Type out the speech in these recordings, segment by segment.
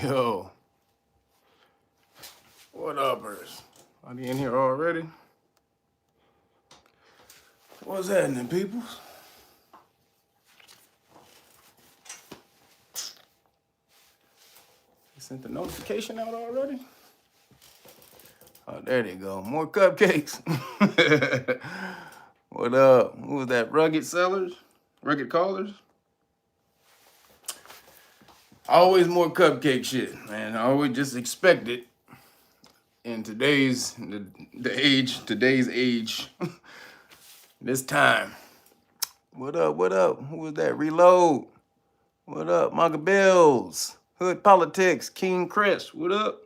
Yo, what uppers? Are they in here already? What's happening, peoples? They sent the notification out already? Oh, there they go. More cupcakes. What up? Who was that? Rugged sellers? Rugged callers? Always more cupcake shit, man. I always just expect it. In today's today's age, this time. What up? What up? Who was that? Reload. What up? Manga Bills. Hood Politics. King Chris. What up?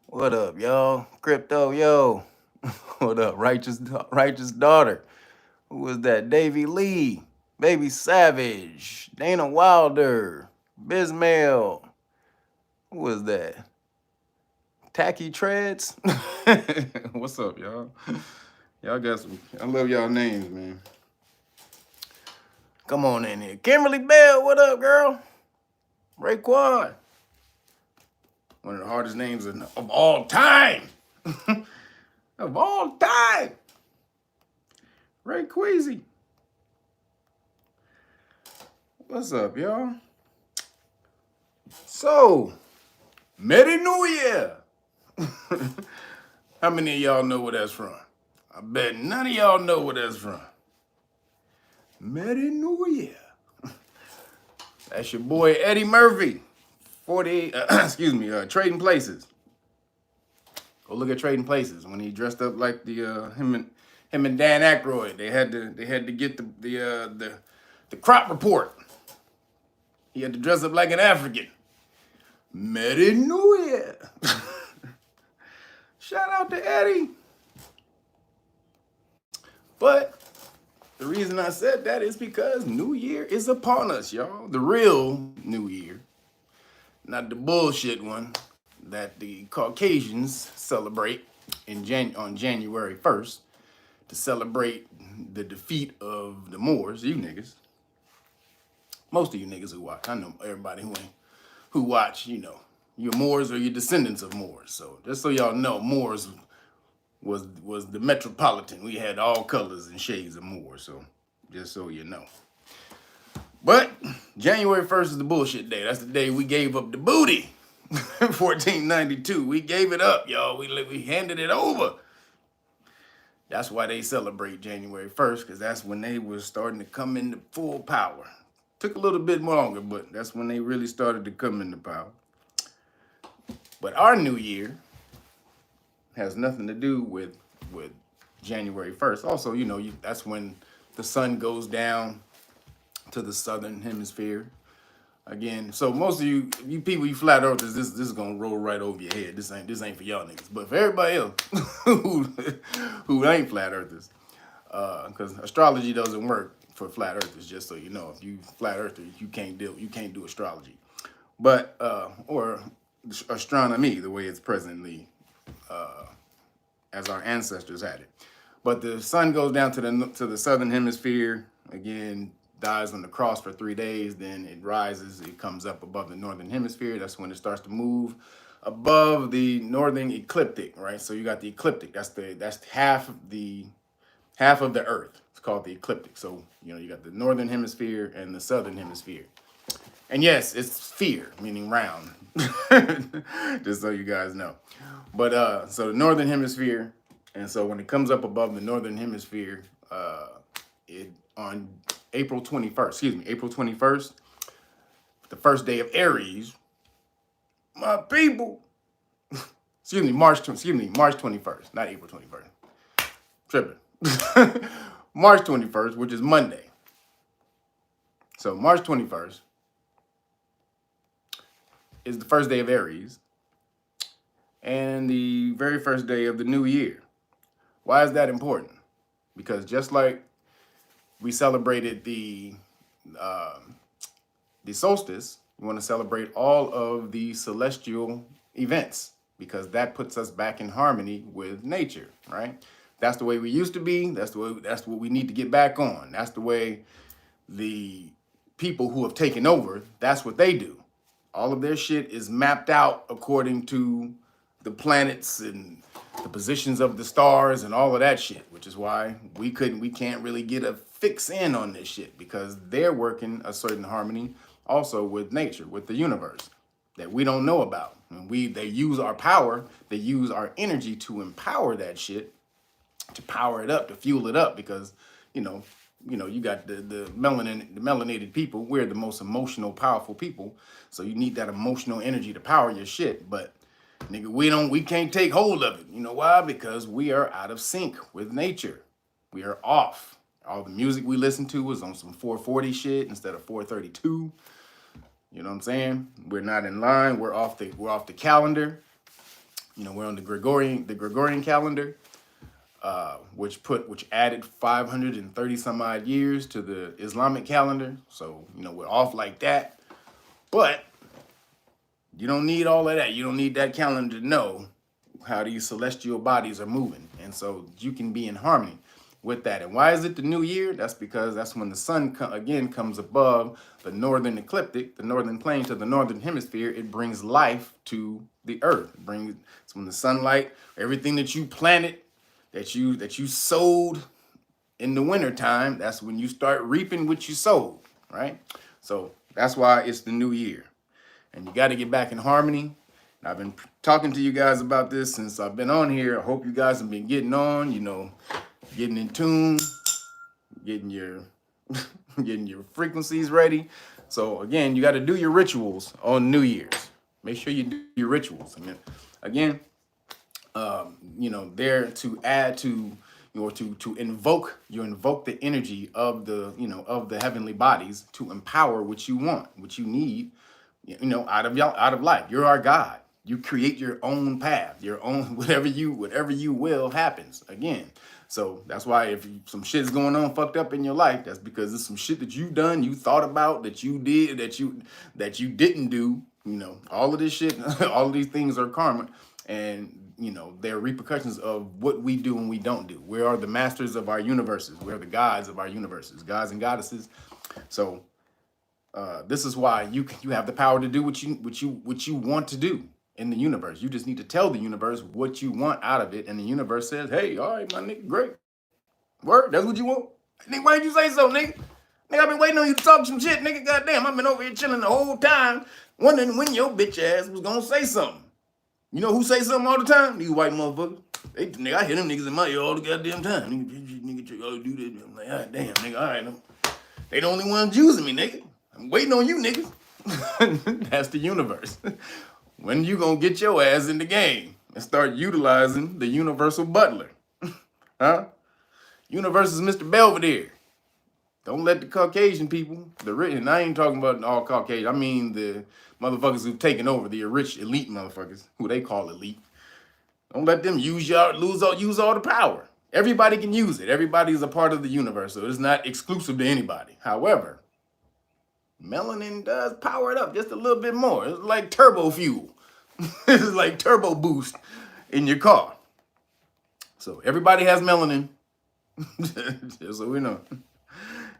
What up, y'all? Crypto, yo. What up? Righteous Daughter. Who was that? Davy Lee. Baby Savage. Dana Wilder. Bismail. Who was that? Tacky Treads. What's up, y'all? Y'all got some. I love y'all names, man. Come on in here. Kimberly Bell, what up, girl? Raekwon. One of the hardest names of all time. Of all time. Ray Queasy. What's up, y'all? So, Merry New Year. How many of y'all know where that's from? I bet none of y'all know where that's from. Merry New Year. That's your boy Eddie Murphy. 48, Trading Places. Go look at Trading Places when he dressed up like the him and Dan Aykroyd. They had to get the crop report. He had to dress up like an African. Merry New Year. Shout out to Eddie. But the reason I said that is because New Year is upon us, y'all. The real New Year. Not the bullshit one that the Caucasians celebrate on January 1st to celebrate the defeat of the Moors, you niggas. Most of you niggas who watch. I know everybody who watch, you know, your Moors or your descendants of Moors. So just so y'all know, Moors was the metropolitan. We had all colors and shades of Moors. So just so you know. But January 1st is the bullshit day. That's the day we gave up the booty. 1492. We gave it up, y'all. We handed it over. That's why they celebrate January 1st, because that's when they were starting to come into full power. Took a little bit longer, but that's when they really started to come into power. But our new year has nothing to do with January 1st. Also, you know, that's when the sun goes down to the southern hemisphere. Again, so most of you people, you flat earthers, this is gonna roll right over your head. This ain't for y'all niggas. But for everybody else who ain't flat earthers, because astrology doesn't work for flat earthers, just so you know. If you flat earther, you can't do astrology. But or astronomy, the way it's presently as our ancestors had it. But the sun goes down to the southern hemisphere, again, dies on the cross for 3 days, then it rises, it comes up above the northern hemisphere. That's when it starts to move above the northern ecliptic, right? So you got the ecliptic, that's half of the earth. It's called the ecliptic. So, you know, you got the northern hemisphere and the southern hemisphere. And yes, it's sphere, meaning round. Just so you guys know. But so the northern hemisphere, and so when it comes up above the northern hemisphere, on April 21st, the first day of Aries, my people. March 21st, not April 21st. Tripping. March 21st, which is Monday. So March 21st is the first day of Aries and the very first day of the new year. Why is that important? Because just like we celebrated the solstice, we want to celebrate all of the celestial events, because that puts us back in harmony with nature, right? That's the way we used to be. That's what we need to get back on. That's the way the people who have taken over, that's what they do. All of their shit is mapped out according to the planets and the positions of the stars and all of that shit, which is why we can't really get a fix in on this shit, because they're working a certain harmony also with nature, with the universe, that we don't know about. And they use our power, they use our energy to empower that shit, to power it up, to fuel it up, because you got the melanated people. We're the most emotional, powerful people, so you need that emotional energy to power your shit. But nigga, we can't take hold of it. You know why? Because we are out of sync with nature. We are off. All the music we listen to was on some 440 shit instead of 432. You know what I'm saying? We're not in line. We're off the calendar. We're on the Gregorian calendar, which added 530 some odd years to the Islamic calendar. So, we're off like that. But you don't need all of that. You don't need that calendar to know how these celestial bodies are moving. And so you can be in harmony with that. And why is it the new year? That's because that's when the sun comes above the northern ecliptic, the northern plane, to the northern hemisphere. It brings life to the earth. It's when the sunlight, everything that you planted, that you sowed in the wintertime, that's when you start reaping what you sowed, right? So that's why it's the new year. And you got to get back in harmony. And I've been talking to you guys about this since I've been on here. I hope you guys have been getting on, getting in tune, getting your frequencies ready. So again, you got to do your rituals on New Year's. Make sure you do your rituals. Again, there to add to, to invoke the energy of the heavenly bodies, to empower what you want, what you need, out of life. You're our God. You create your own path, your own, whatever you will happens. Again, so that's why if some shit's going on fucked up in your life, that's because it's some shit that you done, you thought about, that you did, that you didn't do. All of this shit, all of these things are karma, and they're repercussions of what we do and we don't do. We are the masters of our universes. We're the gods of our universes, gods and goddesses. So this is why you have the power to do what you want to do in the universe. You just need to tell the universe what you want out of it, and the universe says, "Hey, all right, my nigga, great. Word, that's what you want. Nigga, why didn't you say so, nigga? Nigga, I've been waiting on you to talk some shit, nigga. Goddamn, I've been over here chilling the whole time, wondering when your bitch ass was gonna say something. You know who say something all the time? These white motherfuckers. Nigga, I hear them niggas in my ear all the goddamn time. Nigga, oh, do that. I'm like, ah, damn, nigga, all right. They the only ones using me, nigga. I'm waiting on you, niggas. That's the universe. When you gonna get your ass in the game and start utilizing the universal butler? Huh? Universe is Mr. Belvedere. Don't let the Caucasian people, and I ain't talking about all Caucasian, I mean the motherfuckers who've taken over, the rich elite motherfuckers, who they call elite. Don't let them use all the power. Everybody can use it. Everybody is a part of the universe, so it's not exclusive to anybody. However, melanin does power it up just a little bit more. It's like turbo fuel. It's like turbo boost in your car. So everybody has melanin. Just so we know.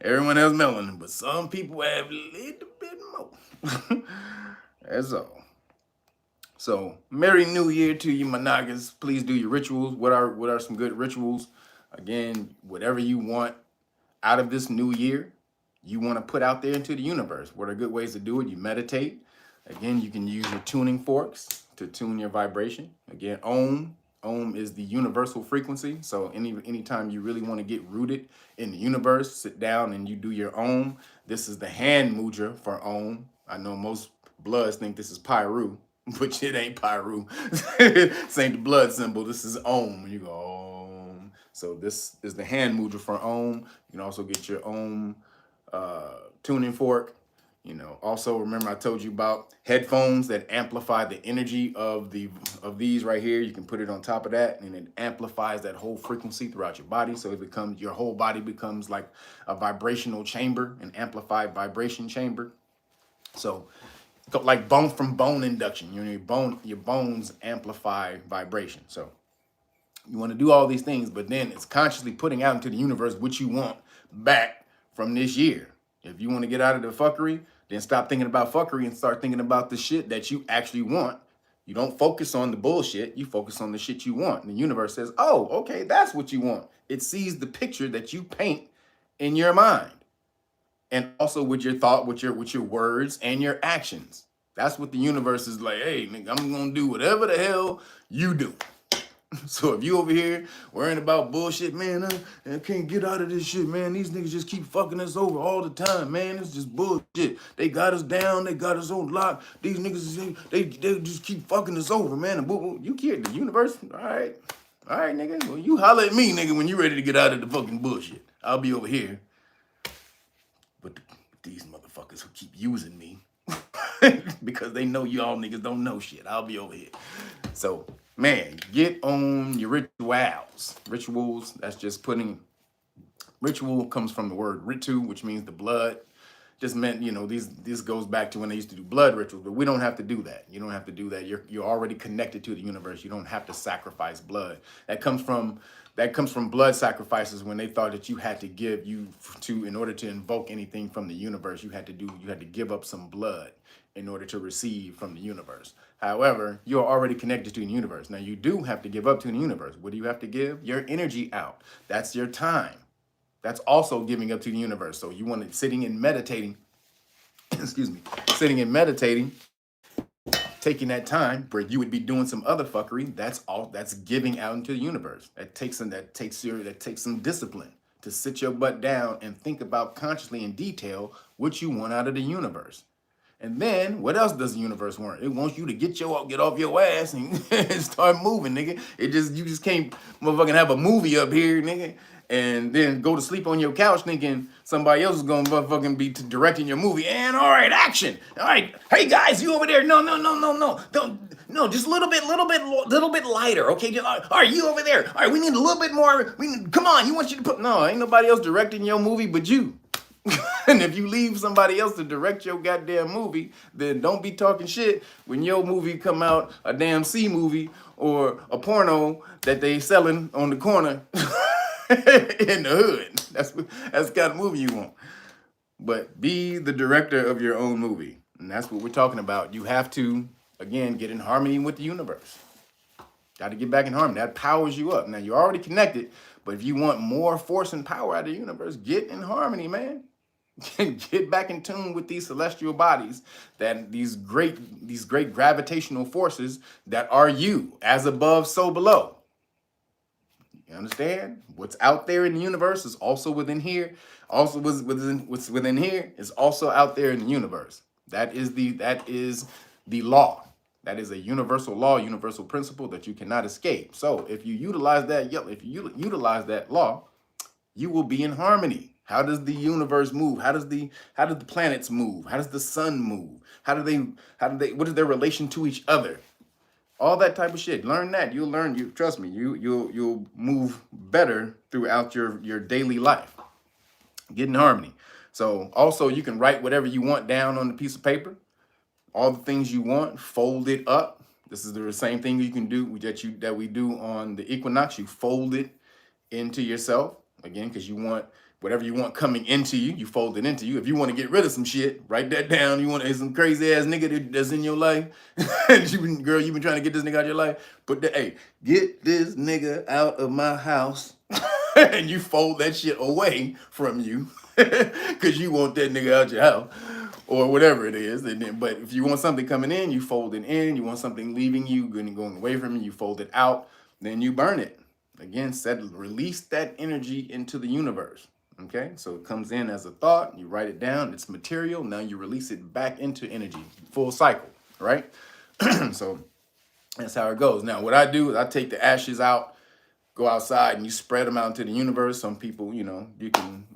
Everyone has melanin, but some people have a little bit more. That's all. So, Merry New Year to you, my Nagas. Please do your rituals. What are some good rituals? Again, whatever you want out of this new year, you want to put out there into the universe. What are good ways to do it? You meditate. Again, you can use your tuning forks to tune your vibration. Again, Om. Om is the universal frequency. So anytime you really want to get rooted in the universe, sit down and you do your Om. This is the hand mudra for Om. I know most Bloods think this is Pyru, but it ain't Pyru. This ain't the blood symbol. This is Om. And you go Om. So this is the hand mudra for Om. You can also get your Om tuning fork. Also remember I told you about headphones that amplify the energy of these right here. You can put it on top of that, and it amplifies that whole frequency throughout your body. So your whole body becomes like a vibrational chamber, an amplified vibration chamber. So like bone from bone induction, your bones amplify vibration. So you want to do all these things, but then it's consciously putting out into the universe what you want back from this year. If you want to get out of the fuckery, Then stop thinking about fuckery and start thinking about the shit that you actually want. You don't focus on the bullshit. You focus on the shit you want. And the universe says, oh, okay, that's what you want. It sees the picture that you paint in your mind. And also with your thought, with your words and your actions. That's what the universe is like, hey, nigga, I'm gonna do whatever the hell you do. So if you over here worrying about bullshit, man, I can't get out of this shit, man. These niggas just keep fucking us over all the time, man. It's just bullshit. They got us down. They got us on lock. These niggas, they just keep fucking us over, man. And you care the universe? All right, nigga. Well, you holler at me, nigga, when you ready to get out of the fucking bullshit. I'll be over here. But these motherfuckers who keep using me because they know y'all niggas don't know shit. I'll be over here. So, man, get on your rituals. Rituals, that's just putting, ritual comes from the word ritu, which means the blood. Just meant, you know, this goes back to when they used to do blood rituals, but we don't have to do that. You don't have to do that. You're already connected to the universe. You don't have to sacrifice blood. That comes from blood sacrifices when they thought that you had to give in order to invoke anything from the universe, you had to give up some blood in order to receive from the universe. However, you're already connected to the universe. Now you do have to give up to the universe. What do you have to give? Your energy out. That's your time. That's also giving up to the universe. So you want to sitting and meditating, taking that time where you would be doing some other fuckery. That's giving out into the universe. That takes some discipline to sit your butt down and think about consciously in detail what you want out of the universe. And then what else does the universe want? It wants you to get off your ass and start moving, nigga. You just can't motherfucking have a movie up here, nigga, and then go to sleep on your couch thinking somebody else is gonna motherfucking be directing your movie. And all right, action. All right, hey guys, you over there? No, don't, just a little bit lighter, okay? All right, you over there? All right, we need a little bit more. Come on, ain't nobody else directing your movie but you. And if you leave somebody else to direct your goddamn movie, then don't be talking shit when your movie come out, a damn C movie or a porno that they selling on the corner in the hood. That's the kind of movie you want. But be the director of your own movie. And that's what we're talking about. You have to, again, get in harmony with the universe. Got to get back in harmony. That powers you up. Now, you're already connected, but if you want more force and power out of the universe, get in harmony, man. Get back in tune with these celestial bodies, that these great gravitational forces that are you, as above, so below. You understand? What's out there in the universe is also within here. Also, what's within here is also out there in the universe. That is the law. That is a universal law, universal principle that you cannot escape. So if you utilize that law, you will be in harmony. How does the universe move? How do the planets move? How does the sun move? What is their relation to each other? All that type of shit. Learn that. You'll learn, trust me, you'll move better throughout your daily life. Get in harmony. So also you can write whatever you want down on a piece of paper. All the things you want, fold it up. This is the same thing you can do that we do on the Equinox. You fold it into yourself, again, because you want whatever you want coming into you, you fold it into you. If you want to get rid of some shit, write that down. You want some crazy ass nigga that's in your life, and you've been trying to get this nigga out of your life. Get this nigga out of my house, and you fold that shit away from you, because you want that nigga out your house, or whatever it is. But if you want something coming in, you fold it in. You want something leaving you, going away from you fold it out. Then you burn it. Again, release that energy into the universe. Okay, so it comes in as a thought, you write it down, it's material, now you release it back into energy, full cycle, right? So that's how it goes. Now, what I do is I take the ashes out, go outside, and you spread them out into the universe. Some people, you can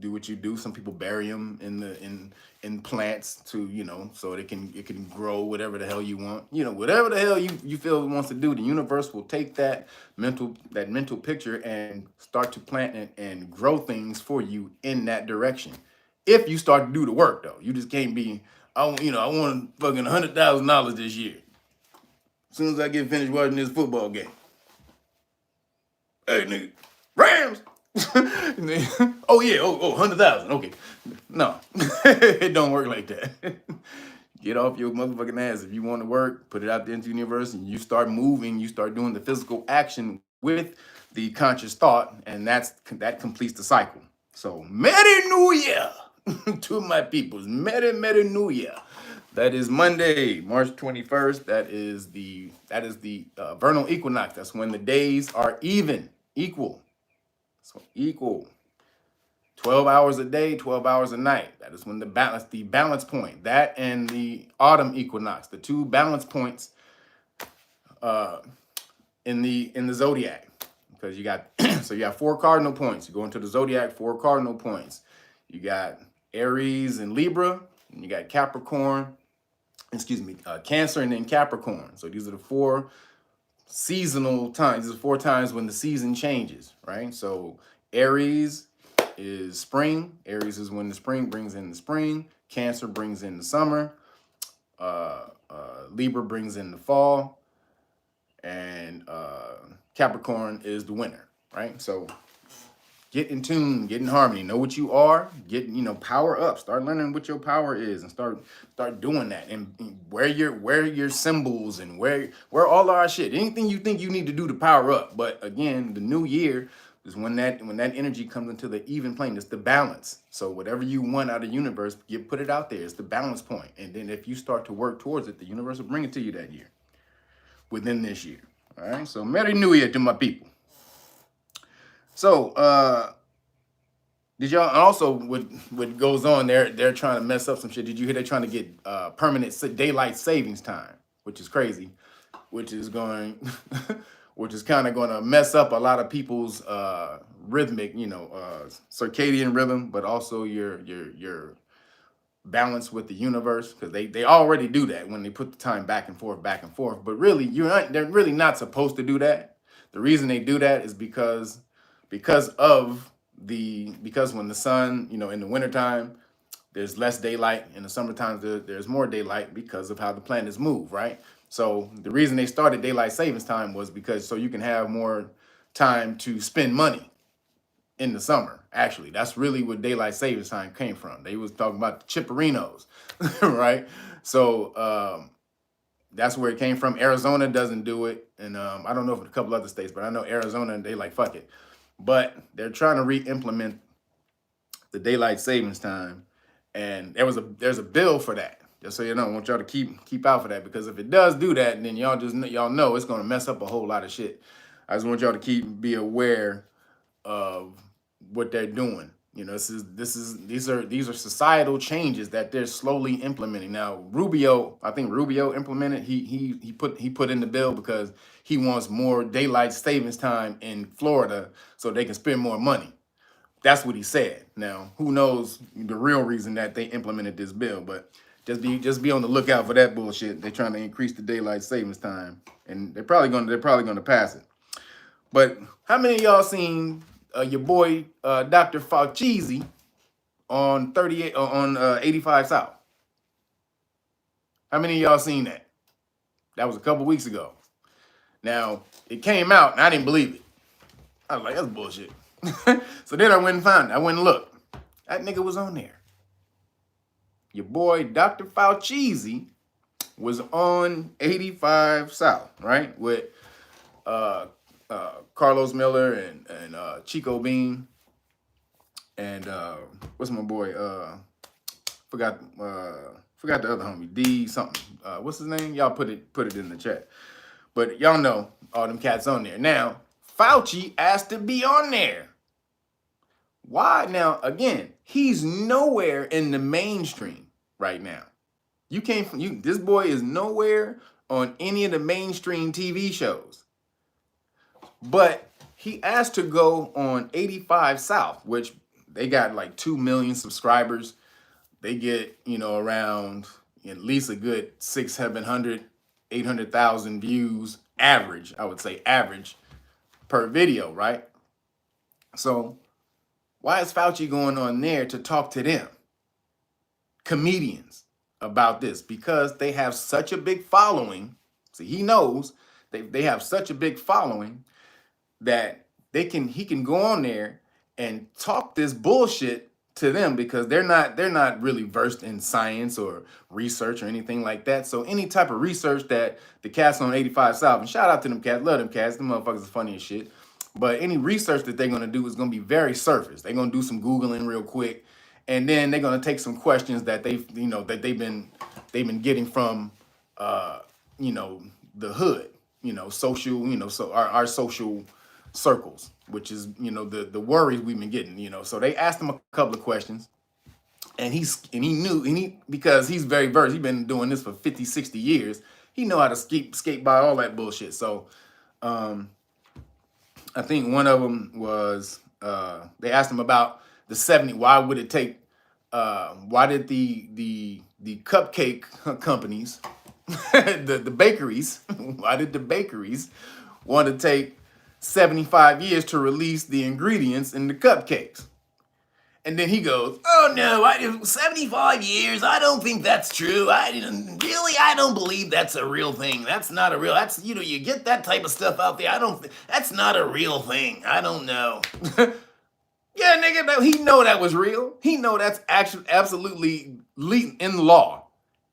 do what you do. Some people bury them in plants to, so it can grow whatever the hell you want. Whatever the hell you feel it wants to do, the universe will take that mental picture and start to plant and grow things for you in that direction. If you start to do the work, though, you just can't be, I want fucking $100,000 this year. As soon as I get finished watching this football game. Hey, nigga, Rams, Oh yeah, 100,000. Okay, no, it don't work like that. Get off your motherfucking ass. If you want to work, put it out there into the universe, and you start moving. You start doing the physical action with the conscious thought, and that completes the cycle. So, Merry New Year to my peoples. Merry New Year. That is Monday, March 21st. That is the vernal equinox. That's when the days are equal. So equal. 12 hours a day, 12 hours a night. That is when the balance point. That and the autumn equinox, the two balance points in the zodiac. Because you got so you got 4 cardinal points. You go into the zodiac, 4 cardinal points. You got Aries and Libra, and you got Capricorn, Cancer and then Capricorn. So these are the 4 seasonal times. These are 4 times when the season changes, right? So Aries is spring. Aries is when the spring brings in the spring. Cancer brings in the summer. Libra brings in the fall. And Capricorn is the winter, right? So get in tune, get in harmony, know what you are, power up, start learning what your power is and start doing that. And where your symbols and where all our shit, anything you think you need to do to power up. But again, the new year is when that energy comes into the even plane. It's the balance. So whatever you want out of the universe, you put it out there. It's the balance point. And then if you start to work towards it, the universe will bring it to you that year, within this year. All right. So Merry New Year to my people. So did y'all also what goes on there? They're trying to mess up some shit. Did you hear they're trying to get permanent daylight savings time, which is crazy, which is going, which is kind of going to mess up a lot of people's rhythmic, circadian rhythm, but also your balance with the universe, because they already do that when they put the time back and forth. But really, they're really not supposed to do that. The reason they do that is because when the sun, in the wintertime, there's less daylight. In the summertime, there's more daylight because of how the planets move, right? So the reason they started daylight savings time was because so you can have more time to spend money in the summer. Actually, that's really what daylight savings time came from. They was talking about the chipperinos, right? So that's where it came from. Arizona doesn't do it, and I don't know if a couple other states, but I know Arizona, they like, fuck it. But they're trying to re-implement the daylight savings time, and there's a bill for that. Just so you know, I want y'all to keep out for that, because if it does do that, then y'all know it's gonna mess up a whole lot of shit. I just want y'all to be aware of what they're doing. These are societal changes that they're slowly implementing. Now, I think Rubio implemented. He put in the bill because he wants more daylight savings time in Florida so they can spend more money. That's what he said. Now, who knows the real reason that they implemented this bill? But just be on the lookout for that bullshit. They're trying to increase the daylight savings time, and they're probably gonna pass it. But how many of y'all seen your boy Dr. Fauci on 85 South? How many of y'all seen that? That was a couple weeks ago. Now, it came out and I didn't believe it. I was like, that's bullshit. So then I went and found it. I went and looked. That nigga was on there. Your boy Dr. Fauci was on 85 South, right? With Carlos Miller and Chico Bean and what's my boy? Forgot the other homie, D something. What's his name? Y'all put it in the chat. But y'all know all them cats on there. Now, Fauci asked to be on there. Why? Now, again, he's nowhere in the mainstream right now. This boy is nowhere on any of the mainstream TV shows. But he asked to go on 85 South, which they got like 2 million subscribers. They get, around at least a good 600, 800,000 views average, I would say average per video, right? So why is Fauci going on there to talk to them, comedians, about this? Because they have such a big following. See, he knows they have such a big following that he can go on there and talk this bullshit to them because they're not really versed in science or research or anything like that. So any type of research that the cats on 85 South, and shout out to them cats, love them cats, them motherfuckers are funny as shit. But any research that they're gonna do is gonna be very surface. They're gonna do some Googling real quick, and then they're gonna take some questions that they've been getting from the hood, social, so our social circles, which is the worries we've been getting. So they asked him a couple of questions, and he knew, because he's very versed, he's been doing this for 50-60 years, he know how to skate by all that bullshit. So I think one of them was they asked him about the 70. Why would it take why did the cupcake companies the bakeries, why did the bakeries want to take 75 years to release the ingredients in the cupcakes? And then he goes, oh no, 75 years, I don't think that's true. I don't believe that's a real thing. That's not a real, that's, you get that type of stuff out there. That's not a real thing. I don't know. Yeah, nigga, he know that was real. He know that's actually absolutely in law.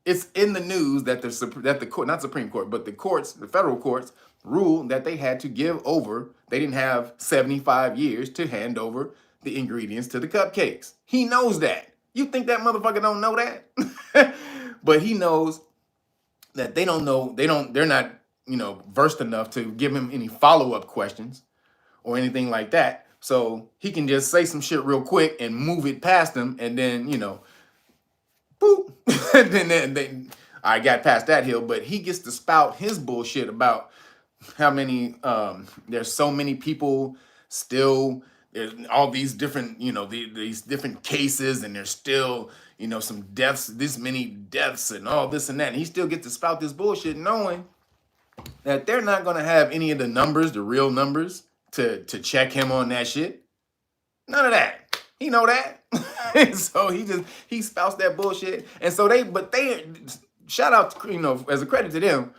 It's in the news that the court, not Supreme Court, but the courts, the federal courts, ruled that they had to give over. They didn't have 75 years to hand over the ingredients to the cupcakes. He knows that. You think that motherfucker don't know that? But he knows that they don't know. They're not, versed enough to give him any follow-up questions or anything like that. So he can just say some shit real quick and move it past them, and then, boop. then I got past that hill, but he gets to spout his bullshit about how many there's so many people still, there's all these different, these different cases, and there's still, some deaths, this many deaths and all this and that. And he still gets to spout this bullshit knowing that they're not gonna have any of the numbers, the real numbers, to check him on that shit. None of that. He know that. So he spouts that bullshit. And so they shout out to, as a credit to them,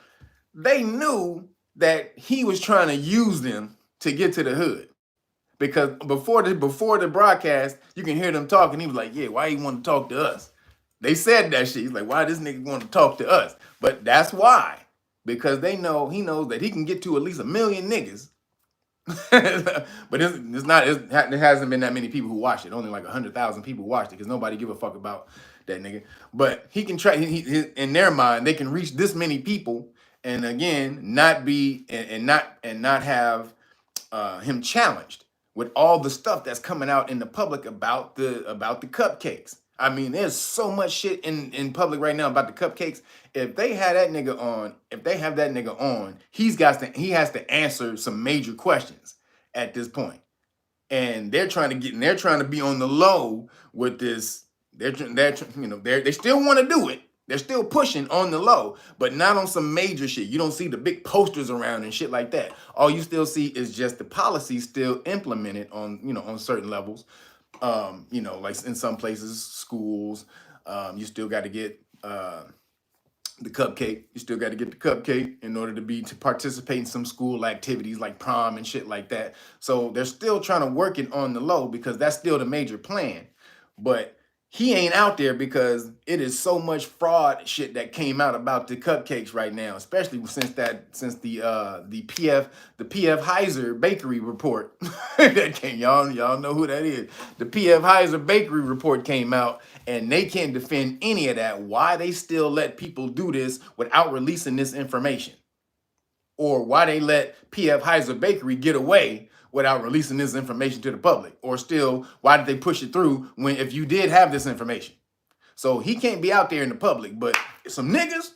they knew that he was trying to use them to get to the hood. Because before the broadcast, you can hear them talking. He was like, yeah, why you want to talk to us? They said that shit. He's like, why this nigga want to talk to us? But that's why. Because he knows that he can get to at least 1 million niggas. But it hasn't been that many people who watched it. Only like 100,000 people watched it because nobody give a fuck about that nigga. But he can try. In their mind, they can reach this many people, and again, not be and not have him challenged with all the stuff that's coming out in the public about the cupcakes. I mean, there's so much shit in public right now about the cupcakes. If they have that nigga on, he has to answer some major questions at this point. And they're trying to be on the low with this. They still want to do it. They're still pushing on the low, but not on some major shit. You don't see the big posters around and shit like that. All you still see is just the policy still implemented on, on certain levels. Like in some places, schools, you still got to get the cupcake. You still got to get the cupcake in order to participate in some school activities like prom and shit like that. So they're still trying to work it on the low because that's still the major plan. But he ain't out there because it is so much fraud shit that came out about the cupcakes right now, especially since the PF Heiser bakery report that came. Y'all know who that is. The PF Heiser bakery report came out, and they can't defend any of that. Why they still let people do this without releasing this information, or why they let PF Heiser bakery get away without releasing this information to the public, or still, why did they push it through if you did have this information? So he can't be out there in the public, but some dumbass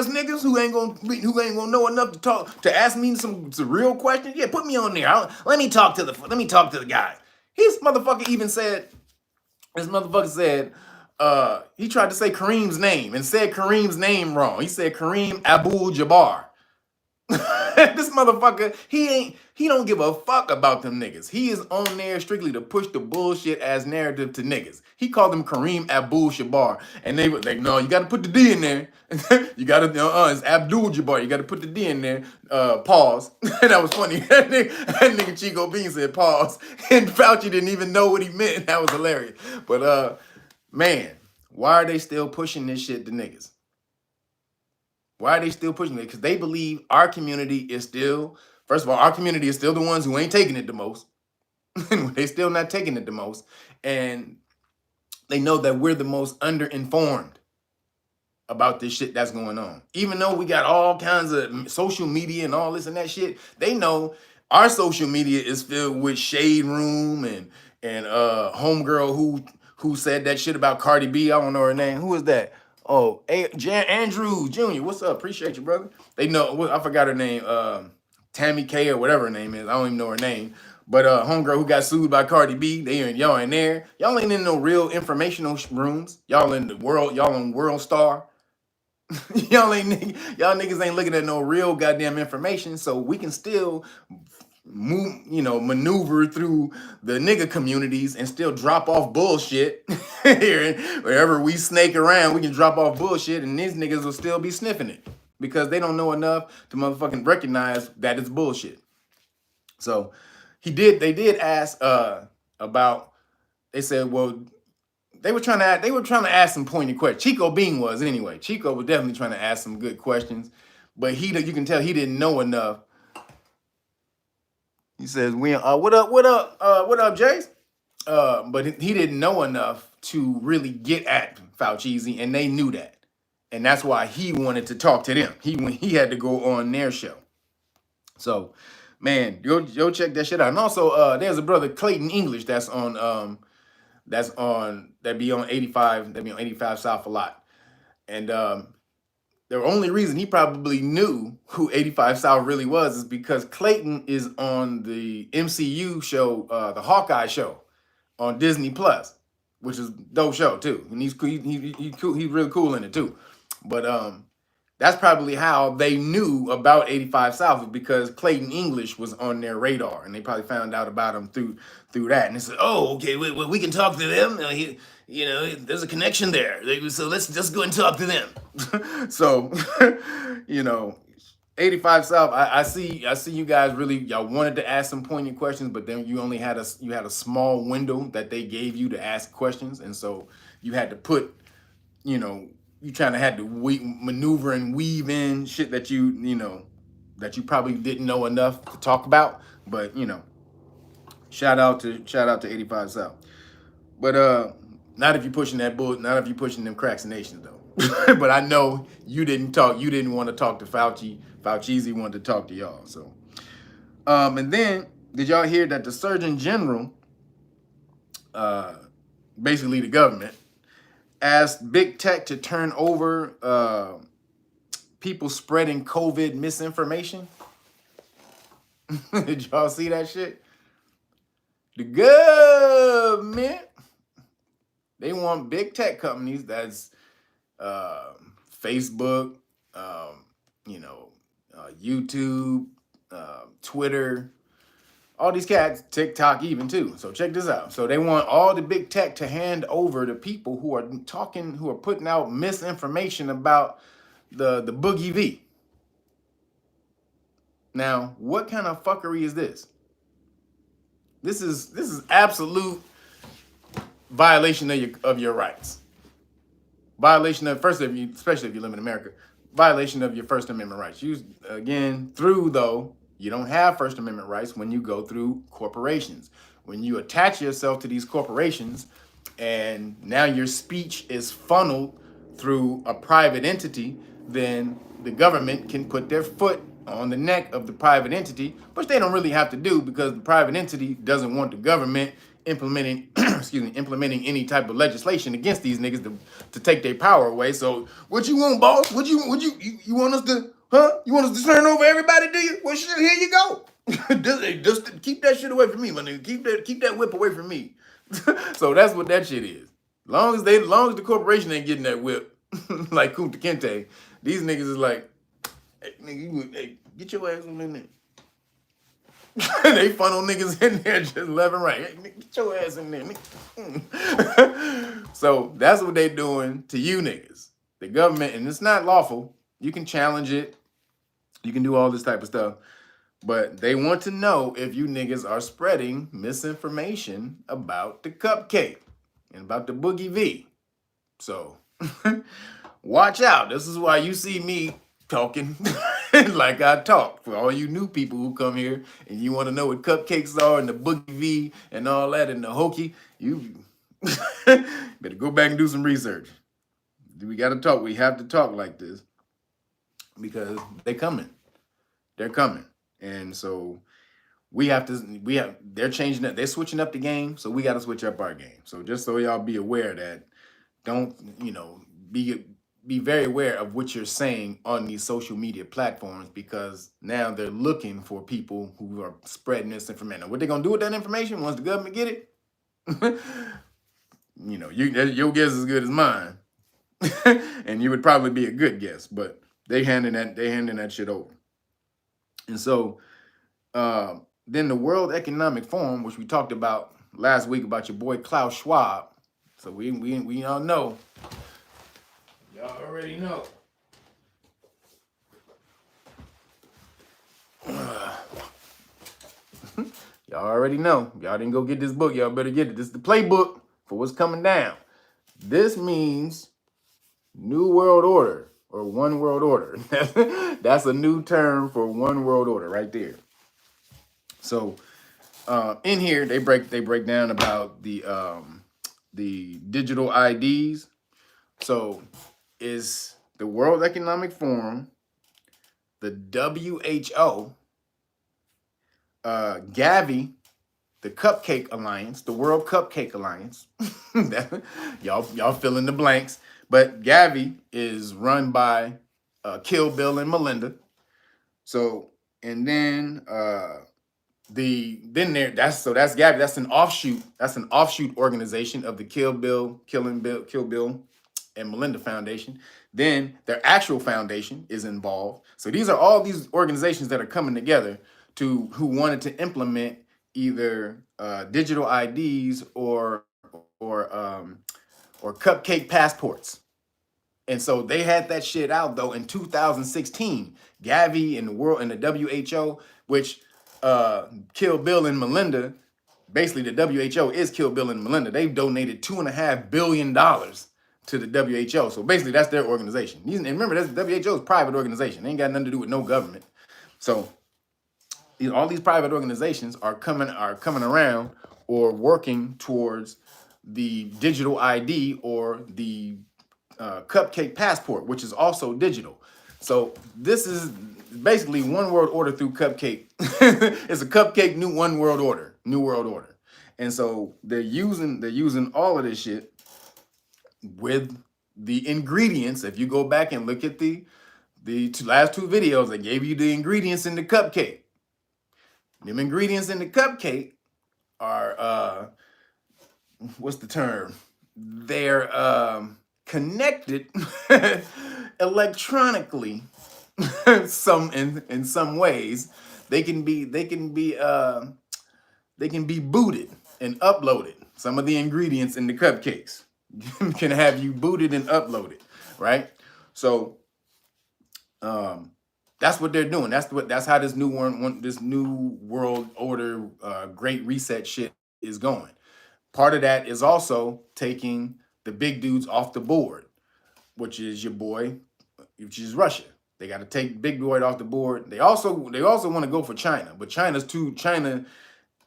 niggas who ain't gonna know enough to ask me some real questions. Yeah, put me on there. Let me talk to the guy. This motherfucker said, he tried to say Kareem's name and said Kareem's name wrong. He said Kareem Abdul-Jabbar. This motherfucker, he don't give a fuck about them niggas. He is on there strictly to push the bullshit ass narrative to niggas. He called them Kareem Abdul-Jabbar. And they were like, no, you got to put the D in there. You got to, it's Abdul-Jabbar. You got to put the D in there. Pause. That was funny. That nigga Chico Bean said pause. And Fauci didn't even know what he meant. That was hilarious. But, man, why are they still pushing this shit to niggas? Why are they still pushing it? Because they believe our community is still, first of all, our community is still the ones who ain't taking it the most. They still not taking it the most. And they know that we're the most underinformed about this shit that's going on. Even though we got all kinds of social media and all this and that shit, they know our social media is filled with Shade Room and homegirl who said that shit about Cardi B. I don't know her name. Who is that? Oh, Andrew Jr. What's up? Appreciate you, brother. They know, I forgot her name. Tammy K or whatever her name is. I don't even know her name. But homegirl who got sued by Cardi B, y'all in there. Y'all ain't in no real informational rooms. Y'all in the world, y'all on World Star. y'all niggas ain't looking at no real goddamn information. So we can still maneuver through the nigga communities and still drop off bullshit. Here, wherever we snake around, we can drop off bullshit and these niggas will still be sniffing it because they don't know enough to motherfucking recognize that it's bullshit. So they did ask about, they said, well, they were trying to ask some pointed questions. Chico Bean was anyway. Chico was definitely trying to ask some good questions, but you can tell he didn't know enough. He says, what up, Jace? But he didn't know enough to really get at Fauci, and they knew that. And that's why he wanted to talk to them. He had to go on their show. So, man, go check that shit out. And also, there's a brother, Clayton English, that be on 85 South a lot. And the only reason he probably knew who 85 South really was is because Clayton is on the MCU show, the Hawkeye show on Disney Plus, which is a dope show too. And he's really cool in it too. But that's probably how they knew about 85 South, because Clayton English was on their radar, and they probably found out about him through that. And they said, "Oh, okay, we can talk to them. There's a connection there. So let's just go and talk to them." So, 85 South. I see you guys y'all wanted to ask some poignant questions, but then you only had a small window that they gave you to ask questions, and so you had to put, you had to maneuver and weave in shit that that you probably didn't know enough to talk about. But shout out to 85 South. But not if you're pushing that bull, not if you're pushing them crackinations though. But I know you didn't want to talk to Fauci. Fauci wanted to talk to y'all. So and then did y'all hear that the Surgeon General, basically the government, asked big tech to turn over people spreading COVID misinformation? Did y'all see that shit? The government, they want big tech companies, that's Facebook, YouTube, Twitter, all these cats, TikTok even too. So check this out. So they want all the big tech to hand over to people who are putting out misinformation about the Boogie V. Now, what kind of fuckery is this? This is absolute violation of your rights. Violation of, especially if you live in America, violation of your First Amendment rights. You don't have First Amendment rights when you go through corporations. When you attach yourself to these corporations and now your speech is funneled through a private entity, then the government can put their foot on the neck of the private entity, which they don't really have to do because the private entity doesn't want the government implementing any type of legislation against these niggas to take their power away. So what you want, boss? You want us to, You want us to turn over everybody, do you? Well, shit, here you go. Just keep that shit away from me, my nigga. Keep that whip away from me. So that's what that shit is. Long as the corporation ain't getting that whip, like Kunta Kinte, these niggas is like, Hey, nigga, hey, get your ass on in there. They funnel niggas in there just left and right. Hey, nigga, get your ass in there, nigga. So that's what they doing to you niggas. The government, and it's not lawful. You can challenge it. You can do all this type of stuff. But they want to know if you niggas are spreading misinformation about the cupcake and about the Boogie V. So watch out. This is why you see me talking like I talk. For all you new people who come here and you want to know what cupcakes are and the Boogie V and all that and the hokey, you better go back and do some research. We got to talk. We have to talk like this because they're coming. They're coming. And so they're changing it. They're switching up the game. So we got to switch up our game. So just so y'all be aware that don't, be very aware of what you're saying on these social media platforms, because now they're looking for people who are spreading this information. Now, what they're going to do with that information once the government get it, your guess is as good as mine. And you would probably be a good guess, but they handing that shit over. And so then the World Economic Forum, which we talked about last week about your boy Klaus Schwab. So we all know. Y'all already know. Y'all already know. Y'all didn't go get this book. Y'all better get it. This is the playbook for what's coming down. This means New World Order or One World Order. That's a new term for One World Order right there. So in here they break down about the digital IDs. So is the World Economic Forum, the WHO, Gavi, the Cupcake Alliance, the World Cupcake Alliance. y'all fill in the blanks. But Gavi is run by Kill Bill and Melinda. So, and then that's Gavi. That's an offshoot. That's an offshoot organization of the Kill Bill and Melinda Foundation. Then their actual foundation is involved. So these are all these organizations that are coming together who wanted to implement either digital IDs or cupcake passports. And so they had that shit out though in 2016. Gavi and the WHO, which Kill Bill and Melinda, basically the WHO is Kill Bill and Melinda. They've donated $2.5 billion to the WHO. So basically that's their organization. And remember, the WHO is a private organization. They ain't got nothing to do with no government. So all these private organizations are coming around or working towards the digital ID or the cupcake passport, which is also digital. So this is basically one world order through cupcake. It's a cupcake new world order. And so they're using all of this shit with the ingredients. If you go back and look at the last two videos, I gave you the ingredients in the cupcake. Them ingredients in the cupcake are what's the term? They're connected electronically. In some ways, they can be booted and uploaded. Some of the ingredients in the cupcakes can have you booted and uploaded, right? So that's what they're doing. That's how this new world order great reset shit is going. Part of that is also taking the big dudes off the board, which is your boy, which is Russia. They got to take big boy off the board. They also want to go for China, but China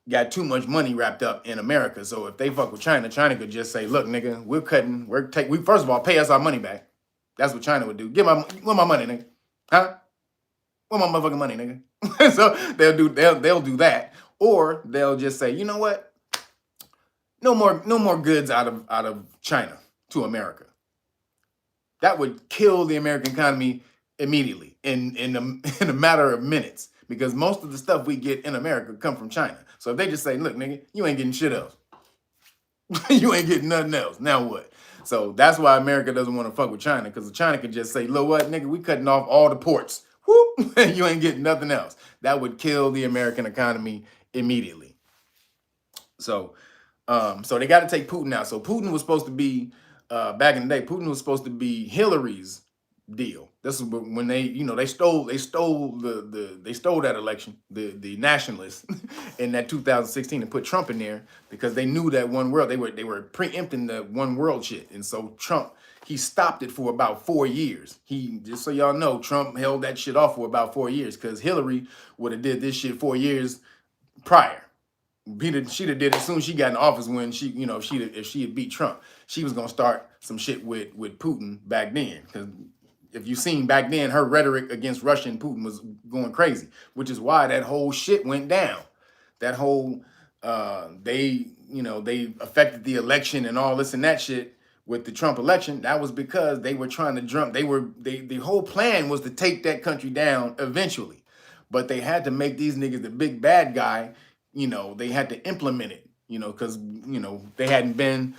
got too much money wrapped up in America. So if they fuck with China, China could just say, "Look, nigga, we first of all pay us our money back." That's what China would do. Where my money, nigga? Huh? Where my motherfucking money, nigga? So they'll do that, or they'll just say, you know what? No more goods out of China to America. That would kill the American economy immediately in a matter of minutes, because most of the stuff we get in America come from China. So if they just say, look, nigga, you ain't getting shit else. You ain't getting nothing else. Now what? So that's why America doesn't want to fuck with China, because China can just say, look what, nigga, we cutting off all the ports. whoop, you ain't getting nothing else. That would kill the American economy immediately. So, so they got to take Putin out. So Putin was supposed to be, back in the day, Putin was supposed to be Hillary's deal. This is when they, they stole that election, the nationalists in that 2016 and put Trump in there because they knew that one world, they were preempting the one world shit. And so Trump, he stopped it for about 4 years. Just so y'all know, Trump held that shit off for about 4 years because Hillary would have did this shit 4 years prior. She'd have did it as soon as she got in office when she, if she had beat Trump, she was gonna start some shit with Putin back then. Because if you seen back then, her rhetoric against Russia and Putin was going crazy, which is why that whole shit went down. That whole they affected the election and all this and that shit with the Trump election. That was because they were trying to the whole plan was to take that country down eventually, but they had to make these niggas the big bad guy. They had to implement it, because, there had been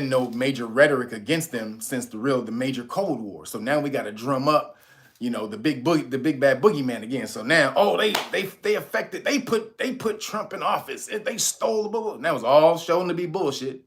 no major rhetoric against them since the major Cold War. So now we got to drum up, the big bad boogeyman again. So now, they affected, they put Trump in office. They stole the bull. And that was all shown to be bullshit.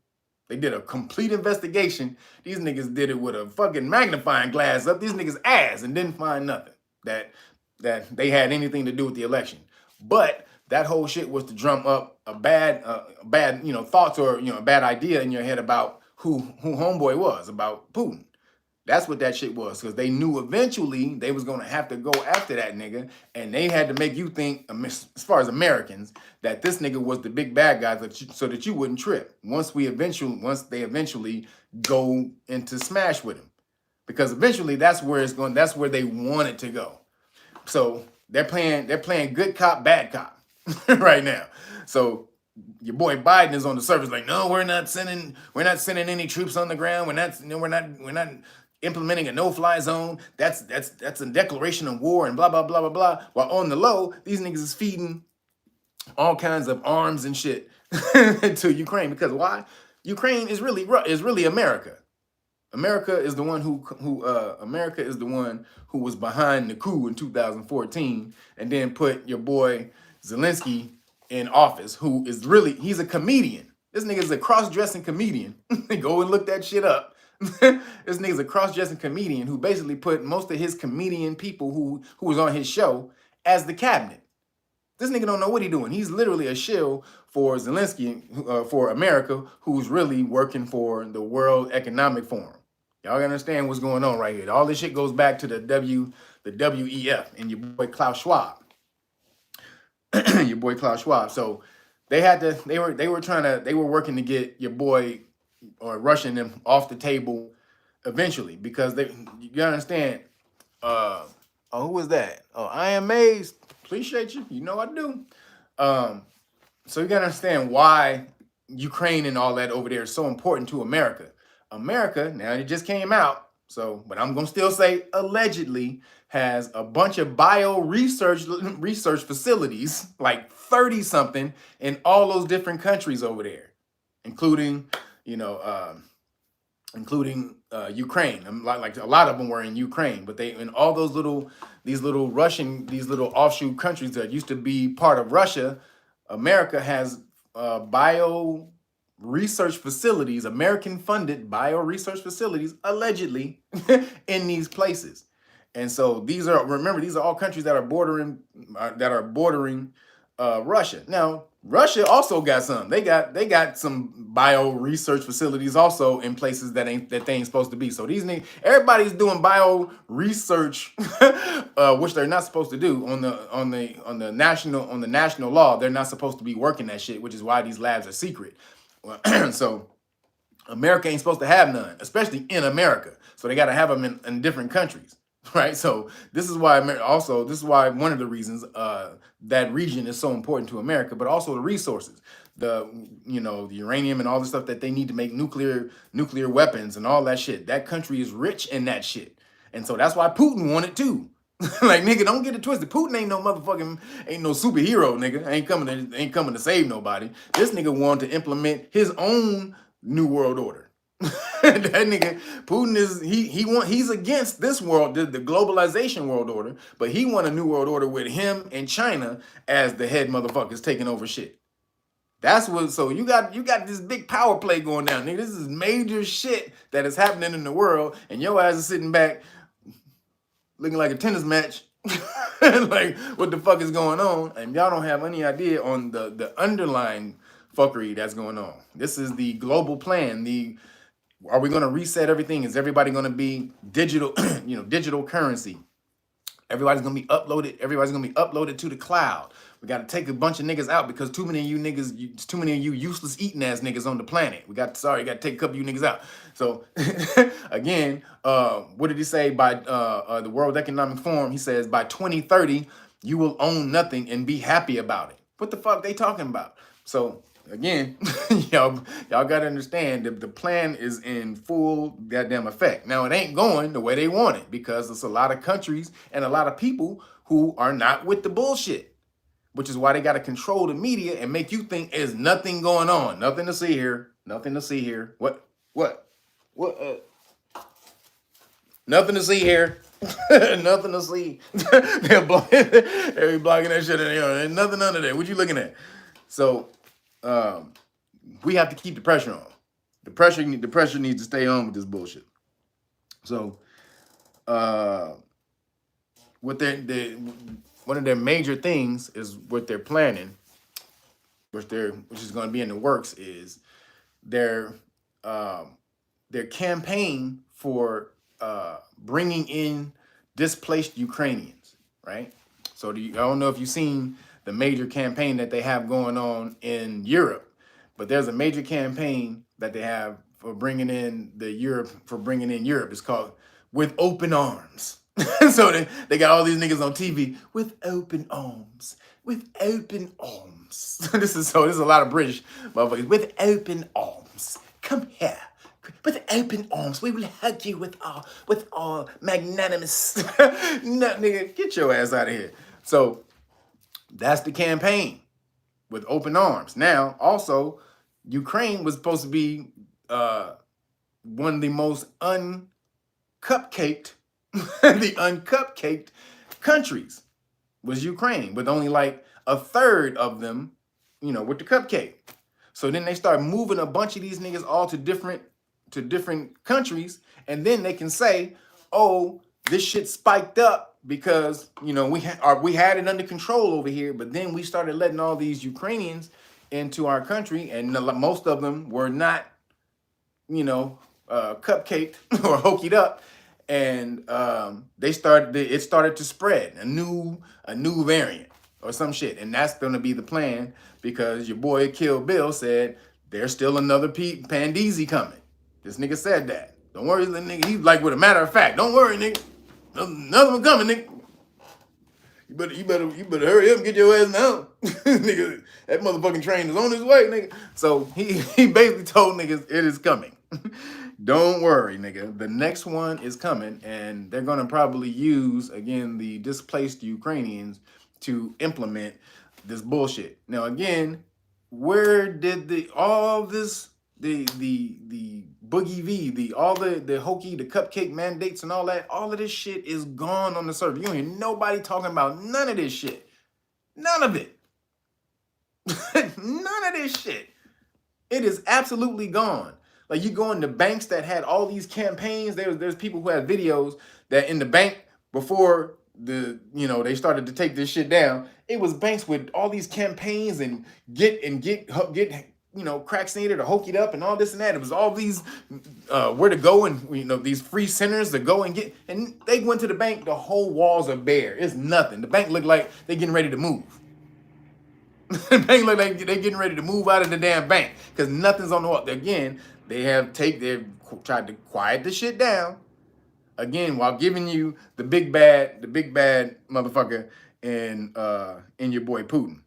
They did a complete investigation. These niggas did it with a fucking magnifying glass up these niggas' ass and didn't find nothing that they had anything to do with the election. But that whole shit was to drum up a bad thoughts or a bad idea in your head about who homeboy was, about Putin. That's what that shit was, because they knew eventually they was gonna have to go after that nigga, and they had to make you think, as far as Americans, that this nigga was the big bad guy, so that you wouldn't trip. Once they eventually go into smash with him, because eventually that's where they want it to go. So they're playing good cop, bad cop. Right now. So your boy Biden is on the surface like, no, we're not sending any troops on the ground. We're not implementing a no-fly zone. That's a declaration of war and blah blah blah blah blah. While on the low, these niggas is feeding all kinds of arms and shit to Ukraine. Because why? Ukraine is really America. America is the one who was behind the coup in 2014 and then put your boy Zelensky in office, he's a comedian. This nigga is a cross-dressing comedian. Go and look that shit up. This nigga's a cross-dressing comedian who basically put most of his comedian people who was on his show as the cabinet. This nigga don't know what he's doing. He's literally a shill for Zelensky, for America, who's really working for the World Economic Forum. Y'all understand what's going on right here. All this shit goes back to the WEF and your boy Klaus Schwab. Your boy Klaus Schwab. So they were working to get your boy or Russian them off the table eventually, because you understand. Who was that? Oh, I am amazed. Appreciate you. You know I do. So you gotta understand why Ukraine and all that over there is so important to America. America, now it just came out, but I'm gonna still say allegedly has a bunch of research facilities, like 30 something, in all those different countries over there, including Ukraine. Like a lot of them were in Ukraine, but they in all these little offshoot countries that used to be part of Russia. America has bio research facilities, American-funded bio research facilities, allegedly in these places. And so these are all countries that are bordering Russia. Now, Russia also got some. They got some bio research facilities also in places that they ain't supposed to be. So everybody's doing bio research, which they're not supposed to do on the national law. They're not supposed to be working that shit, which is why these labs are secret. So America ain't supposed to have none, especially in America. So they got to have them in different countries. Right, so this is why one of the reasons that region is so important to America, but also the resources, the uranium and all the stuff that they need to make nuclear weapons and all that shit. That country is rich in that shit, and so that's why Putin wanted too. Like, nigga, don't get it twisted. Putin ain't no superhero, nigga. Ain't coming to save nobody. This nigga wanted to implement his own new world order. That nigga Putin he's against this world, the globalization world order, but he want a new world order with him and China as the head motherfuckers taking over shit. That's what. So you got this big power play going down, nigga. This is major shit that is happening in the world, and your ass is sitting back looking like a tennis match. Like, what the fuck is going on? And y'all don't have any idea on the underlying fuckery that's going on. This is the global plan. Are we going to reset everything? Is everybody going to be digital, digital currency? Everybody's going to be uploaded. Everybody's going to be uploaded to the cloud. We got to take a bunch of niggas out because too many of you niggas, too many of you useless eating ass niggas on the planet. Got to take a couple of you niggas out. So again, what did he say by the World Economic Forum? He says by 2030, you will own nothing and be happy about it. What the fuck they talking about? So again, y'all got to understand that the plan is in full goddamn effect. Now, it ain't going the way they want it because there's a lot of countries and a lot of people who are not with the bullshit, which is why they got to control the media and make you think there's nothing going on. Nothing to see here. Nothing to see here. What? Nothing to see here. Nothing to see. They're blocking that shit in there. Ain't nothing under there. What you looking at? So, we have to keep the pressure on. The pressure needs to stay on with this bullshit. So, what one of their major things is what they're planning, which is going to be in the works, is their campaign for bringing in displaced Ukrainians, right? So I don't know if you've seen the major campaign that they have going on in Europe, but there's a major campaign that they have for bringing in Europe. It's called With Open Arms. So they got all these niggas on TV with open arms, with open arms. This is a lot of British motherfuckers with open arms. Come here. With open arms, we will hug you with our magnanimous. No, nigga, get your ass out of here. So that's the campaign, with open arms. Now, also, Ukraine was supposed to be one of the most uncupcaked, the uncupcaked countries was Ukraine, with only like a third of them, with the cupcake. So then they start moving a bunch of these niggas all to different countries, and then they can say, oh, this shit spiked up because we had it under control over here, but then we started letting all these Ukrainians into our country, and most of them were not cupcaked or hokied up, and it started to spread a new variant or some shit, and that's going to be the plan because your boy Kill Bill said there's still another pandesi coming. This nigga said that. Don't worry, nigga. He's like, with a matter of fact, don't worry, nigga. Another one coming, nigga. You better hurry up and get your ass now. Nigga, that motherfucking train is on his way, nigga. So he basically told niggas it is coming. Don't worry, nigga. The next one is coming, and they're gonna probably use, again, the displaced Ukrainians to implement this bullshit. Now, again, where did the Boogie V, the hokey, the cupcake mandates and all of this shit is gone on the surface. You don't hear nobody talking about none of this shit. None of it. None of this shit. It is absolutely gone. Like, you go into banks that had all these campaigns. There's people who had videos that in the bank before they started to take this shit down. It was banks with all these campaigns and get crack seated or hokied up and all this and that. It was all these where to go and these free centers to go and get, and they went to the bank, the whole walls are bare. It's nothing. The bank looked like they're getting ready to move. The bank looked like they're getting ready to move out of the damn bank because nothing's on the wall. Again, they've tried to quiet the shit down. Again, while giving you the big bad motherfucker in your boy Putin.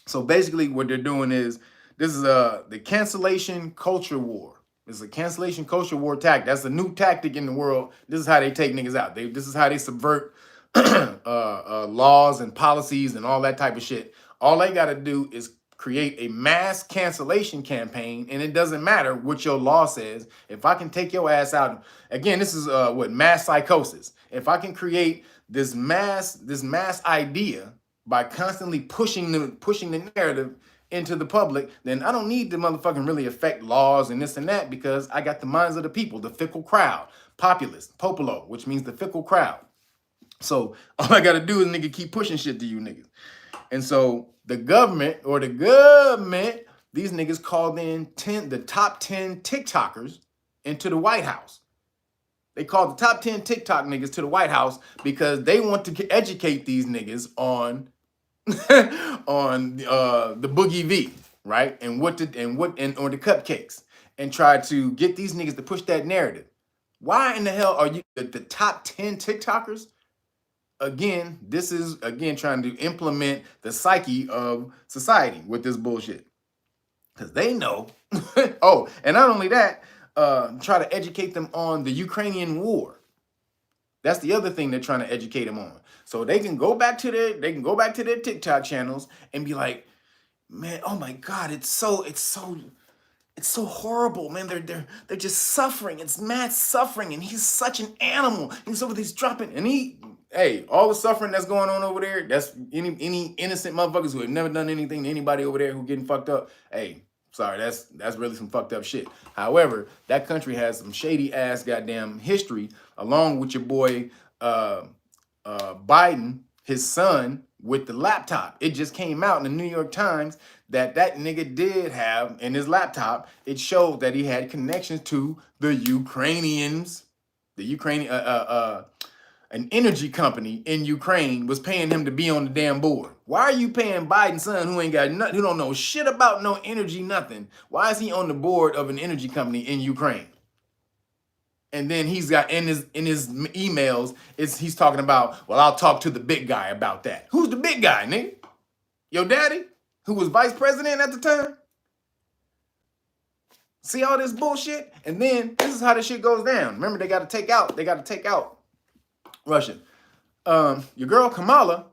So basically what they're doing is, this is the cancellation culture war. This is a cancellation culture war tactic. That's a new tactic in the world. This is how they take niggas out. This is how they subvert laws and policies and all that type of shit. All they got to do is create a mass cancellation campaign, and it doesn't matter what your law says. If I can take your ass out, again, this is what mass psychosis. If I can create this mass idea by constantly pushing the narrative into the public, then I don't need to motherfucking really affect laws and this and that, because I got the minds of the people, the fickle crowd, populace, popolo, which means the fickle crowd. So all I gotta do is nigga keep pushing shit to you niggas. And so the government, these niggas called in the top 10 TikTokers into the White House. They called the top 10 TikTok niggas to the White House because they want to educate these niggas on on the Boogie V, right? And or the cupcakes, and try to get these niggas to push that narrative. Why in the hell are you the top 10 TikTokers? Again, this is trying to implement the psyche of society with this bullshit. Because they know. Oh, and not only that, try to educate them on the Ukrainian war. That's the other thing they're trying to educate them on. So they can go back to their TikTok channels and be like, man, oh my God, it's so horrible, man. They're just suffering. It's mad suffering, and he's such an animal. He's over these dropping, and hey, all the suffering that's going on over there, that's any innocent motherfuckers who have never done anything to anybody over there who getting fucked up. Hey, sorry, that's really some fucked up shit. However, that country has some shady ass goddamn history, along with your boy Biden, his son, with the laptop. It just came out in the New York Times that nigga did have in his laptop. It showed that he had connections to the Ukrainians, an energy company in Ukraine was paying him to be on the damn board. Why are you paying Biden's son, who ain't got nothing, who don't know shit about no energy, nothing? Why is he on the board of an energy company in Ukraine? And then he's got in his emails, he's talking about, well, I'll talk to the big guy about that. Who's the big guy, nigga? Your daddy, who was vice president at the time? See all this bullshit? And then this is how this shit goes down. Remember, they got to take out Russia. Your girl Kamala,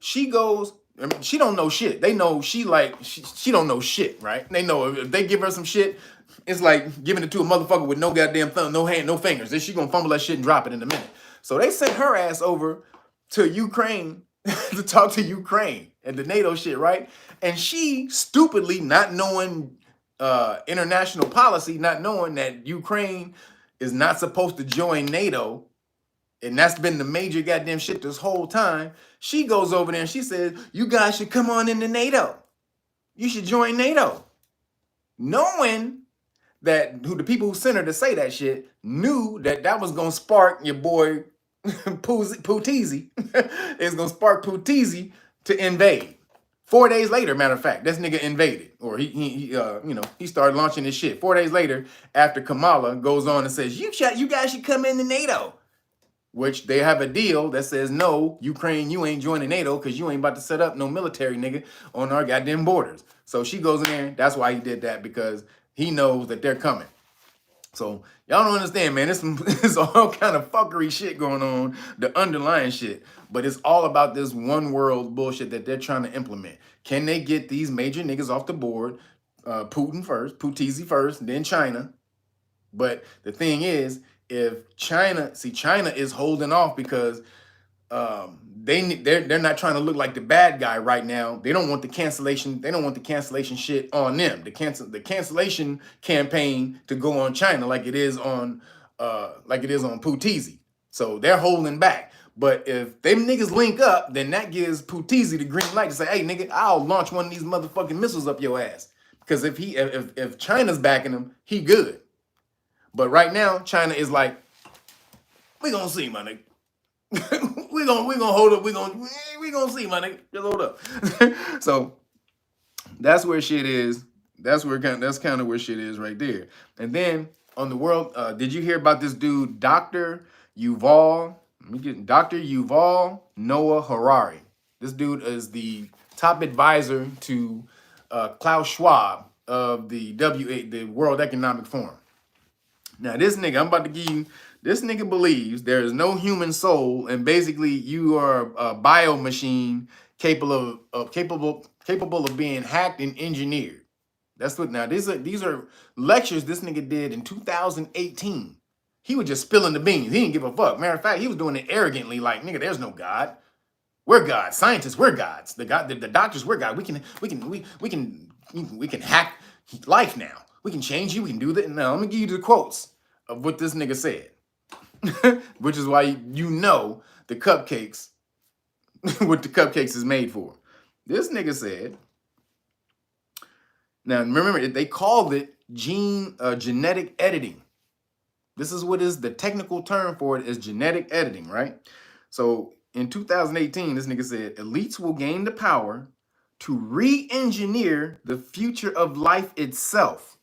she goes, I mean, she don't know shit. They know she don't know shit, right? They know if they give her some shit, it's like giving it to a motherfucker with no goddamn thumb, no hand, no fingers. Then she gonna fumble that shit and drop it in a minute. So they sent her ass over to Ukraine to talk to Ukraine and the NATO shit, right? And she stupidly, not knowing international policy, not knowing that Ukraine is not supposed to join NATO, and that's been the major goddamn shit this whole time. She goes over there and she says, you guys should come on into NATO. You should join NATO. Knowing that the people who sent her to say that shit knew that was going to spark your boy Pooteezy. It's going to spark Pooteezy to invade. 4 days later, matter of fact, this nigga invaded, or he started launching his shit. 4 days later, after Kamala goes on and says, you guys should come into NATO. Which they have a deal that says, no, Ukraine, you ain't joining NATO because you ain't about to set up no military, nigga, on our goddamn borders. So she goes in there. That's why he did that, because he knows that they're coming. So y'all don't understand, man. It's all kind of fuckery shit going on, the underlying shit. But it's all about this one world bullshit that they're trying to implement. Can they get these major niggas off the board? Putin first, Pooteezy first, then China. But the thing is, if China is holding off because they're not trying to look like the bad guy right now. They don't want the cancellation. They don't want the cancellation shit on them. The cancellation campaign to go on China like it is on Pooteezy. So they're holding back. But if them niggas link up, then that gives Pooteezy the green light to say, hey nigga, I'll launch one of these motherfucking missiles up your ass. Because if China's backing him, he good. But right now, China is like, we gonna see, my nigga. we gonna hold up. We gonna see, my nigga. Just hold up. So that's where shit is. That's kind of where shit is right there. And then on the world, did you hear about this dude, Dr. Yuval Noah Harari? This dude is the top advisor to Klaus Schwab of the World Economic Forum. Now, this nigga, I'm about to give you, this nigga believes there is no human soul, and basically you are a bio machine capable of being hacked and engineered. That's what now these are lectures this nigga did in 2018. He was just spilling the beans. He didn't give a fuck. Matter of fact, he was doing it arrogantly, like, nigga, there's no God. We're gods. Scientists, we're gods. The doctors, we're God. We can hack life now. We can change you. We can do that. Now, let me give you the quotes of what this nigga said, which is why you know the cupcakes, what the cupcakes is made for. This nigga said, now remember, they called it genetic editing. This is what is the technical term for it is genetic editing, right? So in 2018, this nigga said, elites will gain the power to re-engineer the future of life itself.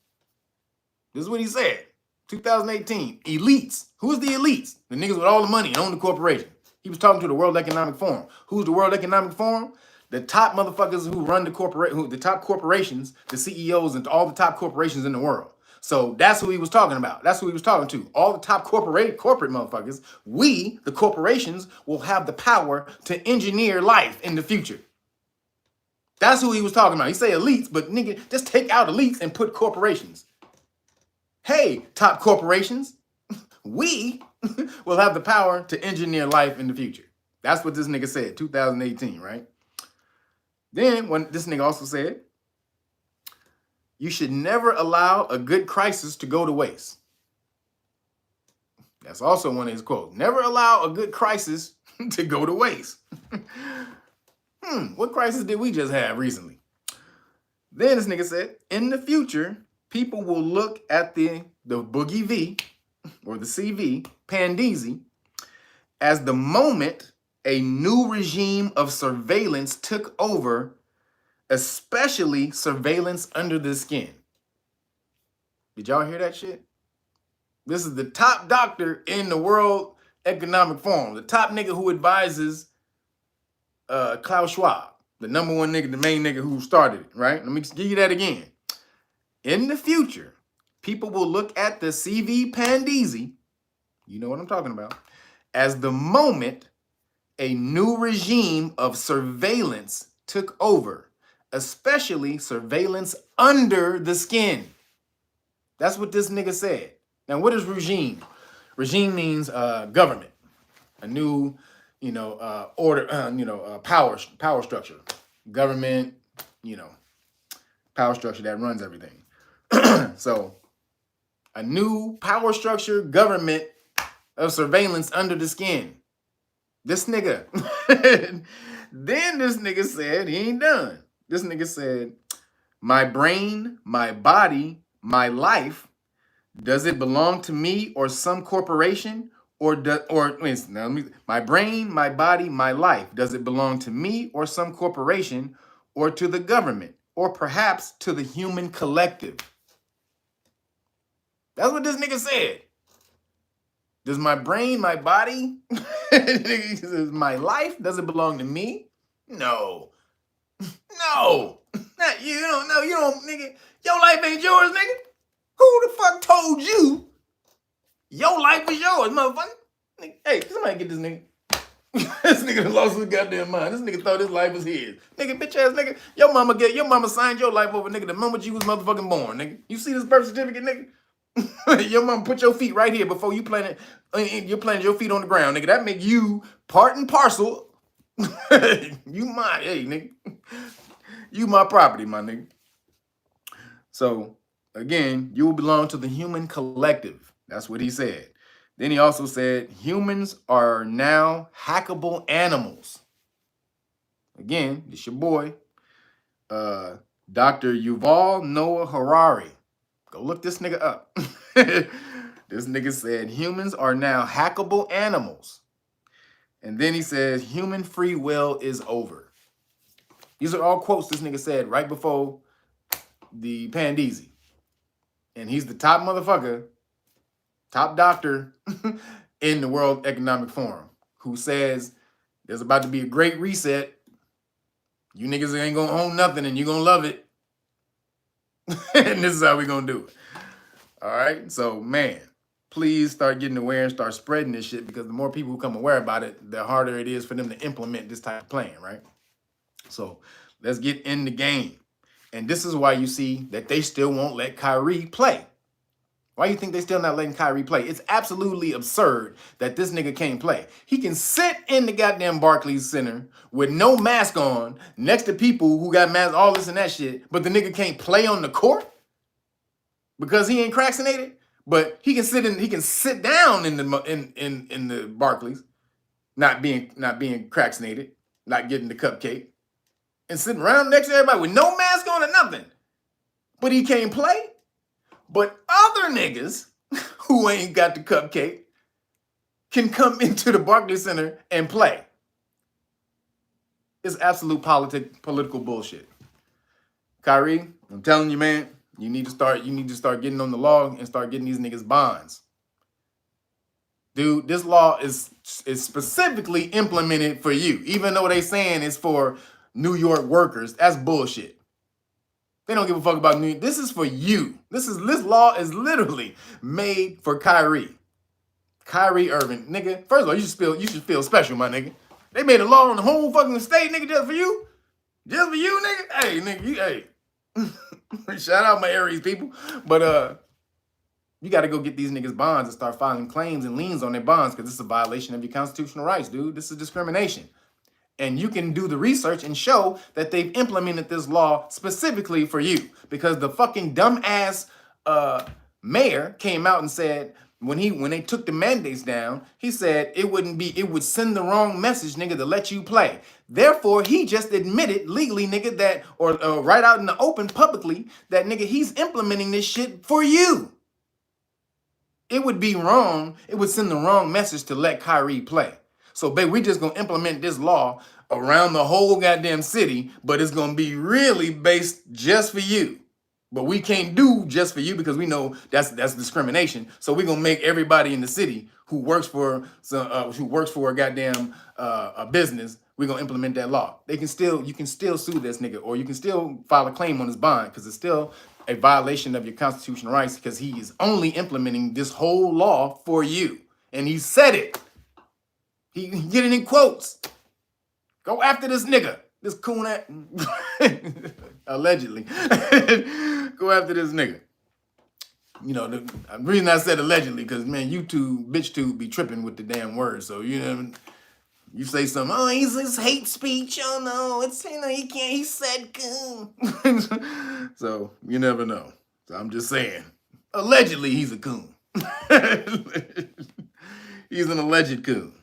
This is what he said. 2018, elites. Who's the elites? The niggas with all the money and own the corporation. He was talking to the World Economic Forum. Who's the World Economic Forum? The top motherfuckers who run the top corporations, the CEOs and all the top corporations in the world. So that's who he was talking about. That's who he was talking to. All the top corporate motherfuckers. We, the corporations, will have the power to engineer life in the future. That's who he was talking about. He say elites, but nigga, just take out elites and put corporations. Hey, top corporations, we will have the power to engineer life in the future. That's what this nigga said, 2018, right? Then when this nigga also said, you should never allow a good crisis to go to waste. That's also one of his quotes. Never allow a good crisis to go to waste. What crisis did we just have recently? Then this nigga said, in the future, people will look at the Boogie V or the CV, pandesi, as the moment a new regime of surveillance took over, especially surveillance under the skin. Did y'all hear that shit? This is the top doctor in the World Economic Forum, the top nigga who advises Klaus Schwab, the number one nigga, the main nigga who started it, right? Let me give you that again. In the future, people will look at the CV pandesi, you know what I'm talking about, as the moment a new regime of surveillance took over, especially surveillance under the skin. That's what this nigga said. Now, what is regime? Regime means government, a new, order, power structure, government, power structure that runs everything. So, a new power structure, government of surveillance under the skin. This nigga. Then this nigga said, he ain't done. This nigga said, my brain, my body, my life, does it belong to me or some corporation? My brain, my body, my life, does it belong to me or some corporation or to the government or perhaps to the human collective? That's what this nigga said. Does my brain, my body, does my life, does it belong to me? No. No. Not you. You don't, nigga. Your life ain't yours, nigga. Who the fuck told you your life is yours, motherfucker? Nigga, hey, somebody get this nigga. This nigga done lost his goddamn mind. This nigga thought his life was his. Nigga, bitch ass nigga. Your mama signed your life over, nigga, the moment you was motherfucking born, nigga. You see this birth certificate, nigga? Your mama put your feet right here before you planted. You're planting your feet on the ground, nigga. That make you part and parcel. You my, hey, nigga. You my property, my nigga. So, again, you will belong to the human collective. That's what he said. Then he also said, humans are now hackable animals. Again, it's your boy, Dr. Yuval Noah Harari. Go look this nigga up. This nigga said, humans are now hackable animals. And then he says, human free will is over. These are all quotes this nigga said right before the pandesi. And he's the top motherfucker, top doctor in the World Economic Forum who says there's about to be a great reset. You niggas ain't gonna own nothing and you're gonna love it. And this is how we gonna do it. All right, so man, please start getting aware and start spreading this shit, because the more people who become aware about it, the harder it is for them to implement this type of plan, right? So let's get in the game. And this is why you see that they still won't let Kyrie play. Why do you think they still not letting Kyrie play? It's absolutely absurd that this nigga can't play. He can sit in the goddamn Barclays Center with no mask on, next to people who got masks, all this and that shit, but the nigga can't play on the court because he ain't vaccinated. But he can sit down in the Barclays, not being vaccinated, not getting the cupcake, and sitting around next to everybody with no mask on or nothing. But he can't play. But other niggas who ain't got the cupcake can come into the Barclays Center and play. It's absolute political bullshit. Kyrie, I'm telling you, man, you need to start getting on the law and start getting these niggas bonds. Dude, this law is specifically implemented for you, even though they saying it's for New York workers. That's bullshit. They don't give a fuck about New York. This is for you. This law is literally made for Kyrie. Kyrie Irving, nigga. First of all, you should feel special, my nigga. They made a law on the whole fucking state, nigga, just for you. Just for you, nigga. Hey, nigga, hey. Shout out my Aries people. But you got to go get these niggas bonds and start filing claims and liens on their bonds because this is a violation of your constitutional rights, dude. This is discrimination. And you can do the research and show that they've implemented this law specifically for you. Because the fucking dumbass mayor came out and said, when they took the mandates down, he said it would send the wrong message, nigga, to let you play. Therefore, he just admitted legally, nigga, that, or right out in the open publicly, that, nigga, he's implementing this shit for you. It would be wrong. It would send the wrong message to let Kyrie play. So, babe, we just going to implement this law around the whole goddamn city, but it's going to be really based just for you. But we can't do just for you because we know that's discrimination. So we're going to make everybody in the city who works for a goddamn a business, we're going to implement that law. You can still sue this nigga, or you can still file a claim on his bond because it's still a violation of your constitutional rights because he is only implementing this whole law for you. And he said it. He get it in quotes. Go after this nigga. This coon allegedly. Go after this nigga. You know, the reason I said allegedly, because, man, bitch tube be tripping with the damn words. So, you know, you say something, oh, he's hate speech. Oh, no, he said coon. So, you never know. So, I'm just saying, allegedly, he's a coon. He's an alleged coon.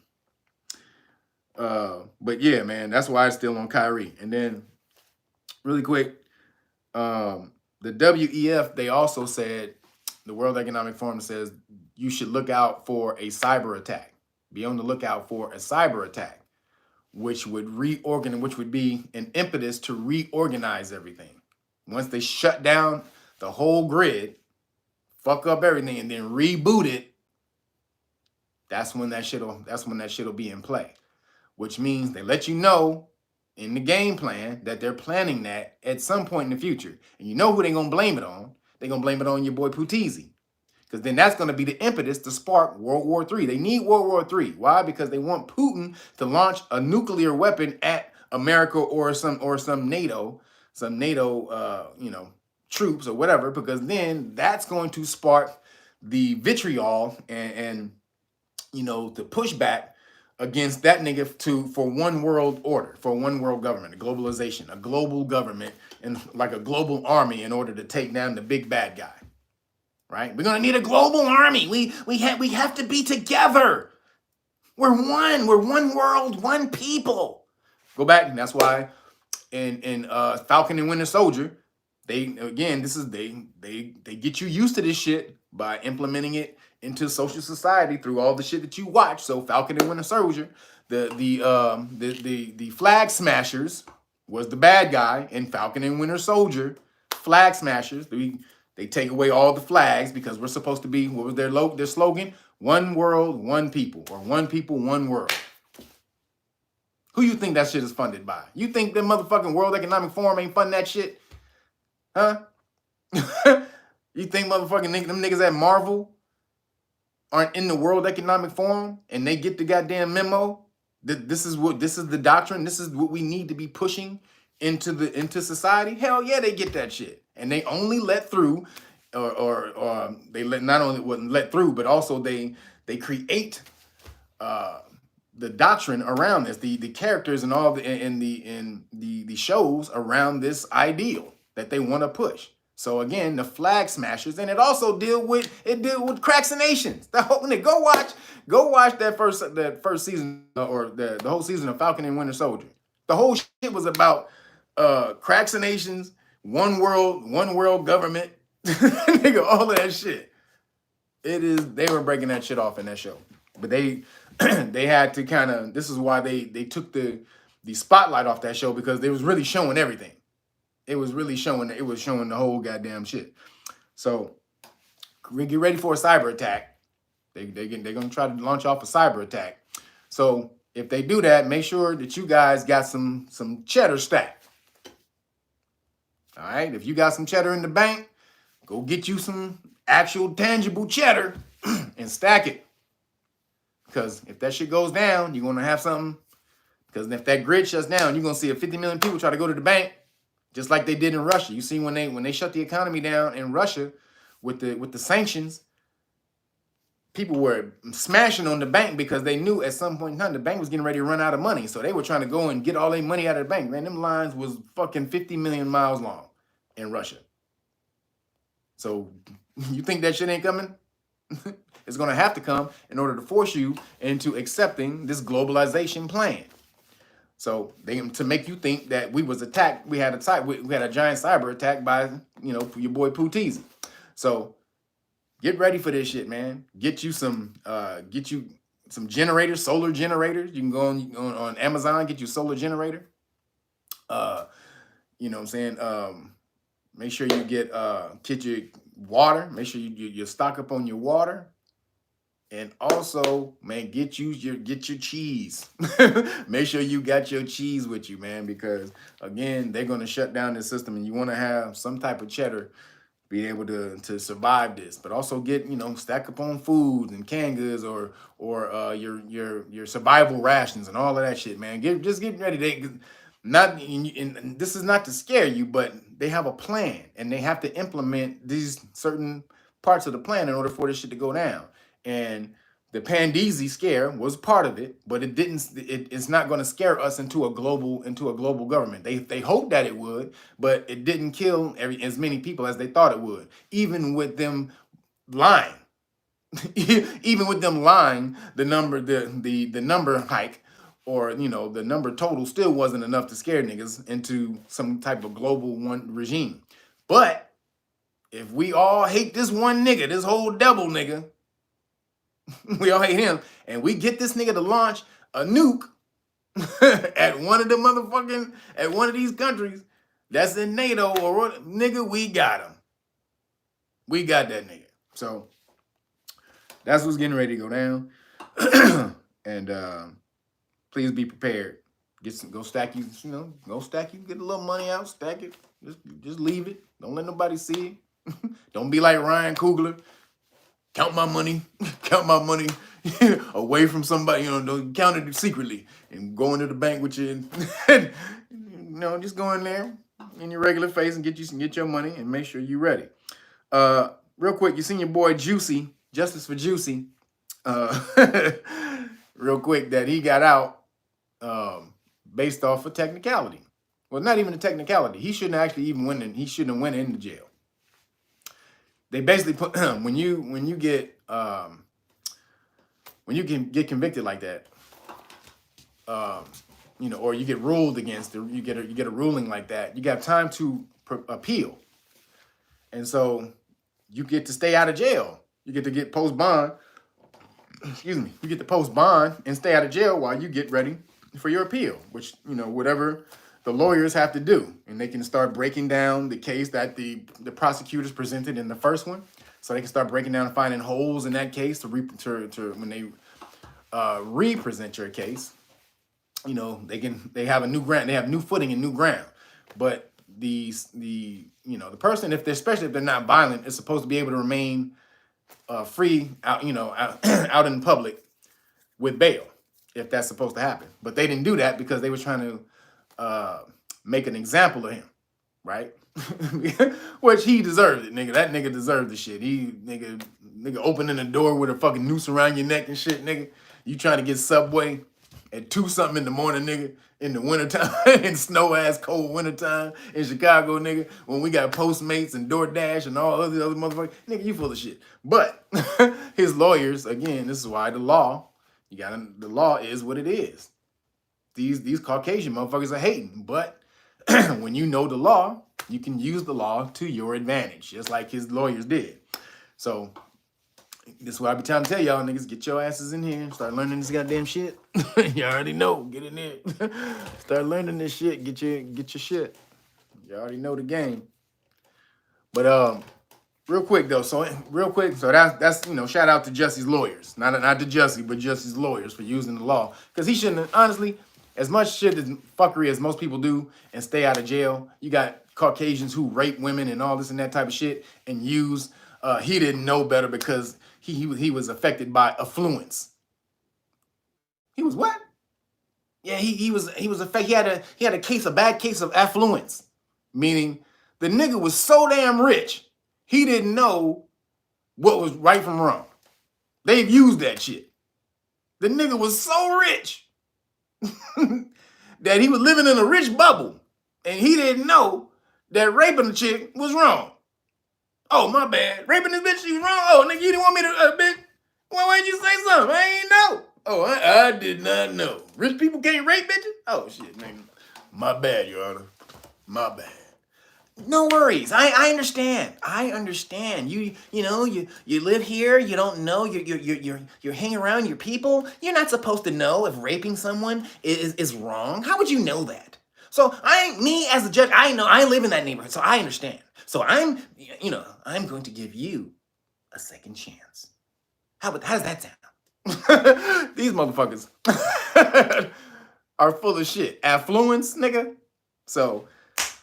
But yeah, man, that's why it's still on Kyrie. And then, really quick, the WEF, they also said, the World Economic Forum says you should look out for a cyber attack. Be on the lookout for a cyber attack, which would be an impetus to reorganize everything. Once they shut down the whole grid, fuck up everything, and then reboot it, that's when that shit'll be in play. Which means they let you know in the game plan that they're planning that at some point in the future. And you know who they're going to blame it on? They're going to blame it on your boy Putizzi. Because then that's going to be the impetus to spark World War III. They need World War III. Why? Because they want Putin to launch a nuclear weapon at America or some NATO troops or whatever. Because then that's going to spark the vitriol and the pushback against that nigga for one world order, for one world government, a globalization, a global government, and like a global army in order to take down the big bad guy. Right? We're gonna need a global army. We have to be together. We're one. We're one world, one people. Go back, and that's why in Falcon and Winter Soldier, they get you used to this shit by implementing it into social society through all the shit that you watch. So Falcon and Winter Soldier, the flag smashers was the bad guy in Falcon and Winter Soldier. Flag smashers, they take away all the flags because we're supposed to be, what was their slogan? One world, one people, or one people, one world. Who you think that shit is funded by? You think the motherfucking World Economic Forum ain't funding that shit? Huh? You think motherfucking them niggas at Marvel aren't in the World Economic Forum and they get the goddamn memo This is the doctrine. This is what we need to be pushing into society. Hell yeah, they get that shit, and they only let through, or they let not only wouldn't let through, but also they create the doctrine around this, the characters and all the shows around this ideal that they want to push. So again, the flag smashers, and it also deal with cracksinations. The whole go watch that first season or the whole season of Falcon and Winter Soldier. The whole shit was about cracksinations, one world government, nigga, all of that shit. They were breaking that shit off in that show, but they had to kind of. This is why they took the spotlight off that show, because they was really showing everything. It was showing the whole goddamn shit. So we get ready for a cyber attack. They're gonna try to launch off a cyber attack. So if they do that, make sure that you guys got some cheddar stacked. All right, if you got some cheddar in the bank, go get you some actual tangible cheddar and stack it. Because if that shit goes down, you're gonna have something. Because if that grid shuts down, you're gonna see 50 million people try to go to the bank. Just like they did in Russia. You see when they shut the economy down in Russia with the sanctions, people were smashing on the bank because they knew at some point in time the bank was getting ready to run out of money. So they were trying to go and get all their money out of the bank. Man, them lines was fucking 50 million miles long in Russia. So you think that shit ain't coming? It's gonna have to come in order to force you into accepting this globalization plan. So to make you think that we was attacked, we had a giant cyber attack by your boy Pooteezy. So get ready for this shit, man. Get you some generators, solar generators. You can go on Amazon, get you a solar generator. You know what I'm saying? Make sure you get your water. Make sure you stock up on your water. And also, man, get your cheese. Make sure you got your cheese with you, man, because again, they're gonna shut down the system, and you want to have some type of cheddar, be able to survive this. But also get stack up on foods and canned goods or your survival rations and all of that shit, man. Just get ready. And this is not to scare you, but they have a plan, and they have to implement these certain parts of the plan in order for this shit to go down. And the pandesi scare was part of it, but it didn't. It's not going to scare us into a global government. They hoped that it would, but it didn't kill as many people as they thought it would. Even with them lying, the number hike, or the number total still wasn't enough to scare niggas into some type of global one regime. But if we all hate this one nigga, this whole devil nigga. We all hate him, and we get this nigga to launch a nuke at one of these countries that's in NATO or nigga, we got him. We got that nigga. So that's what's getting ready to go down. And please be prepared. Go stack you, get a little money out, stack it. Just leave it. Don't let nobody see it. Don't be like Ryan Coogler. Count my money away from somebody, don't count it secretly and go into the bank with you and just go in there in your regular face and get your money and make sure you're ready. Real quick, you seen your boy Jussie, Justice for Jussie, real quick, that he got out based off of technicality. Well, not even a technicality. He shouldn't actually even he shouldn't have went into jail. They basically put when you get convicted like that, or you get ruled against, you get a ruling like that, you got time to appeal, and so you get to stay out of jail. You get to get post bond. Excuse me. You get to post bond and stay out of jail while you get ready for your appeal, which whatever the lawyers have to do, and they can start breaking down the case that the prosecutors presented in the first one, so they can start breaking down and finding holes in that case to when they re-present your case. They have a new ground, they have new footing and new ground. But the person, especially if they're not violent, is supposed to be able to remain free out in public with bail. if that's supposed to happen. But they didn't do that because they were trying to make an example of him, right? Which he deserved it, nigga. That nigga deserved the shit. Nigga opening the door with a fucking noose around your neck and shit, nigga. You trying to get Subway at 2 something in the morning, nigga, in the wintertime, in snow-ass cold wintertime in Chicago, nigga, when we got Postmates and DoorDash and all the other motherfuckers. Nigga, you full of shit. But his lawyers, again, this is why the law is what it is. These Caucasian motherfuckers are hating, but when you know the law, you can use the law to your advantage, just like his lawyers did. So this is what I be trying to tell y'all niggas, get your asses in here, start learning this goddamn shit. You already know, get in there. Start learning this shit, get your shit. You already know the game. But real quick, so that's shout out to Jussie's lawyers. Not to Jussie, but Jussie's lawyers for using the law. Because he shouldn't have, honestly, as much shit as fuckery as most people do and stay out of jail, you got Caucasians who rape women and all this and that type of shit and use, he didn't know better because he was affected by affluence. He was what? Yeah, he was affected. He had a bad case of affluence, meaning the nigga was so damn rich, he didn't know what was right from wrong. They've used that shit. The nigga was so rich that he was living in a rich bubble, and he didn't know that raping a chick was wrong. Oh, my bad. Raping this bitch, she was wrong? Oh, nigga, you didn't want me to, bitch? Why didn't you say something? I ain't know. Oh, I did not know. Rich people can't rape bitches? Oh, shit, nigga. My bad, Your Honor. My bad. No worries. I understand. I understand. You live here. You don't know. You're hanging around your people. You're not supposed to know if raping someone is wrong. How would you know that? So me as a judge, I know. I live in that neighborhood, so I understand. So I'm going to give you a second chance. How does that sound? These motherfuckers are full of shit. Affluence, nigga. So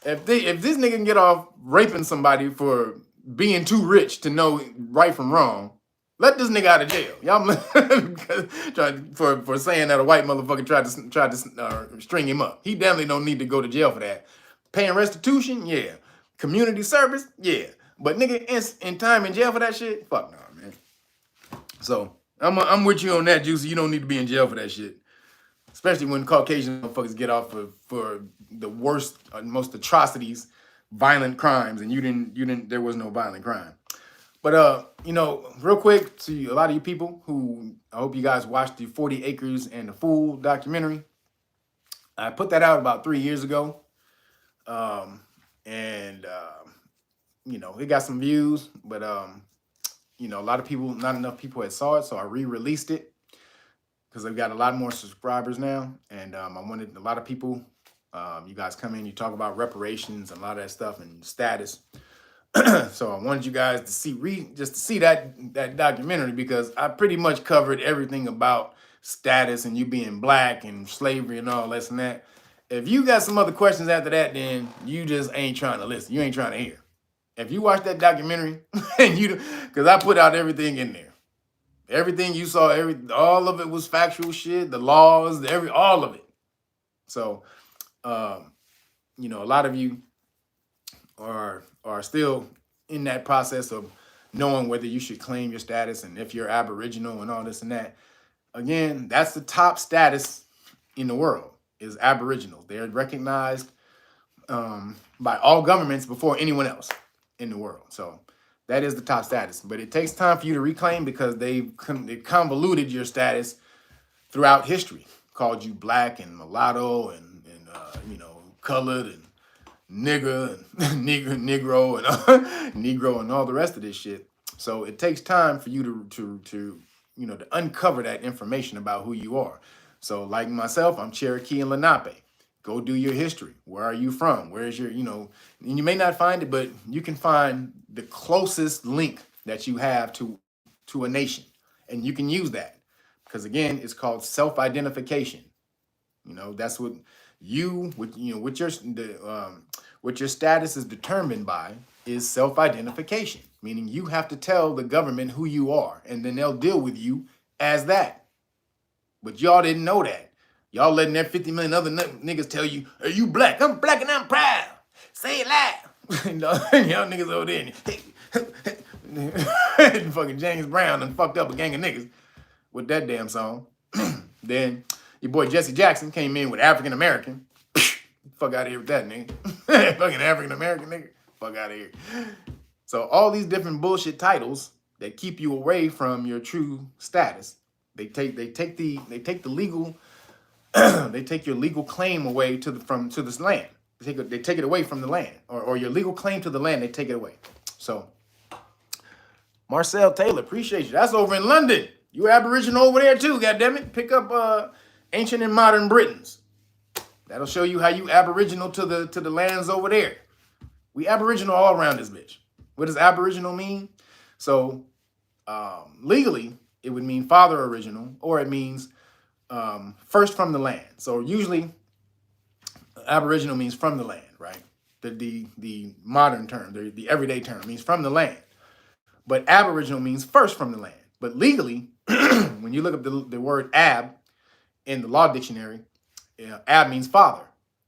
if this nigga can get off raping somebody for being too rich to know right from wrong, let this nigga out of jail. Y'all for saying that a white motherfucker tried to string him up. He definitely don't need to go to jail for that. Paying restitution, yeah. Community service, yeah. But nigga, in time in jail for that shit, fuck no, man. So I'm with you on that, Juicy. You don't need to be in jail for that shit. Especially when Caucasian motherfuckers get off for the worst, most atrocities, violent crimes, and there was no violent crime. But real quick to a lot of you people who, I hope you guys watched the 40 Acres and the Fool documentary. I put that out about 3 years ago. It got some views, but not enough people had saw it, so I re-released it because I've got a lot more subscribers now, and I wanted a lot of people. You guys come in, you talk about reparations and a lot of that stuff and status. So I wanted you guys to see that documentary because I pretty much covered everything about status and you being black and slavery and all this and that. If you got some other questions after that, then you just ain't trying to listen. You ain't trying to hear. If you watch that documentary, because I put out everything in there. Everything you saw, all of it was factual shit, the laws, all of it. So, a lot of you are still in that process of knowing whether you should claim your status and if you're Aboriginal and all this and that. Again, that's the top status in the world is Aboriginals. They're recognized by all governments before anyone else in the world. So that is the top status. But it takes time for you to reclaim because they convoluted your status throughout history. Called you black and mulatto and colored and nigger and negro and negro and all the rest of this shit. So it takes time for you to uncover that information about who you are. So like myself, I'm Cherokee and Lenape. Go do your history. Where are you from? Where's your, and you may not find it, but you can find the closest link that you have to a nation. And you can use that. Because again, it's called self-identification. That's what what your status is determined by is self-identification. Meaning you have to tell the government who you are, and then they'll deal with you as that. But y'all didn't know that. Y'all letting that 50 million other niggas tell you, hey, you black. I'm black and I'm proud. Say it loud. Y'all niggas over there. Fucking James Brown and fucked up a gang of niggas with that damn song. Then your boy Jesse Jackson came in with African American. Fuck out of here with that nigga. Fucking African American nigga. Fuck out of here. So all these different bullshit titles that keep you away from your true status. They take the legal they take your legal claim away to this land. They take it away from the land, or your legal claim to the land. They take it away. So Marcel Taylor, appreciate you. That's over in London. You Aboriginal over there too, goddammit. Pick up Ancient and Modern Britons. That'll show you how you Aboriginal to the lands over there. We Aboriginal all around this bitch. What does Aboriginal mean? So legally, it would mean father original, or it means first from the land. So usually, Aboriginal means from the land, right? The modern term, the everyday term means from the land. But Aboriginal means first from the land. But legally, when you look up the word ab in the law dictionary, ab means father.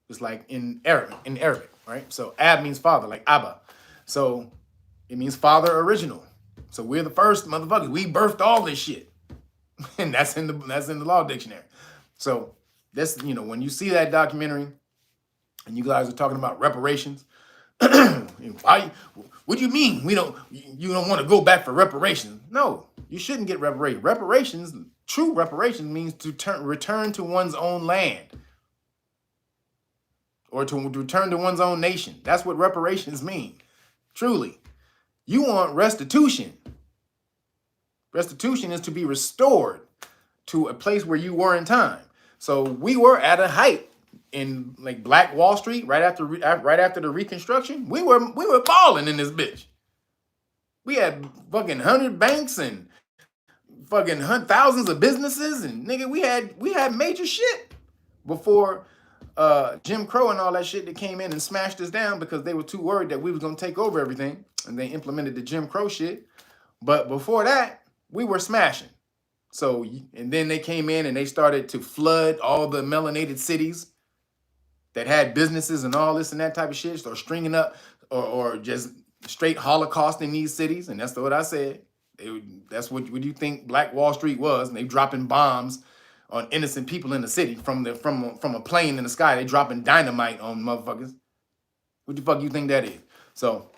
It's like in Arabic, right? So ab means father, like Abba. So it means father original. So we're the first motherfuckers. We birthed all this shit. And that's in the law dictionary. So that's, when you see that documentary and you guys are talking about reparations, what do you mean you don't want to go back for reparations? No, you shouldn't get reparations. True reparations means to return to one's own land, or to return to one's own nation. That's what reparations mean. Truly. You want restitution. Restitution is to be restored to a place where you were in time. So we were at a height in like Black Wall Street right after the Reconstruction. We were balling in this bitch. We had fucking 100 banks and fucking thousands of businesses, and nigga, we had major shit before Jim Crow and all that shit that came in and smashed us down because they were too worried that we was gonna take over everything, and they implemented the Jim Crow shit. But before that, we were smashing. So, and then they came in and they started to flood all the melanated cities that had businesses and all this and that type of shit, or stringing up or just straight Holocaust in these cities. And that's what I said. That's what you think Black Wall Street was. And they dropping bombs on innocent people in the city from a plane in the sky. They dropping dynamite on motherfuckers. What the fuck you think that is? So,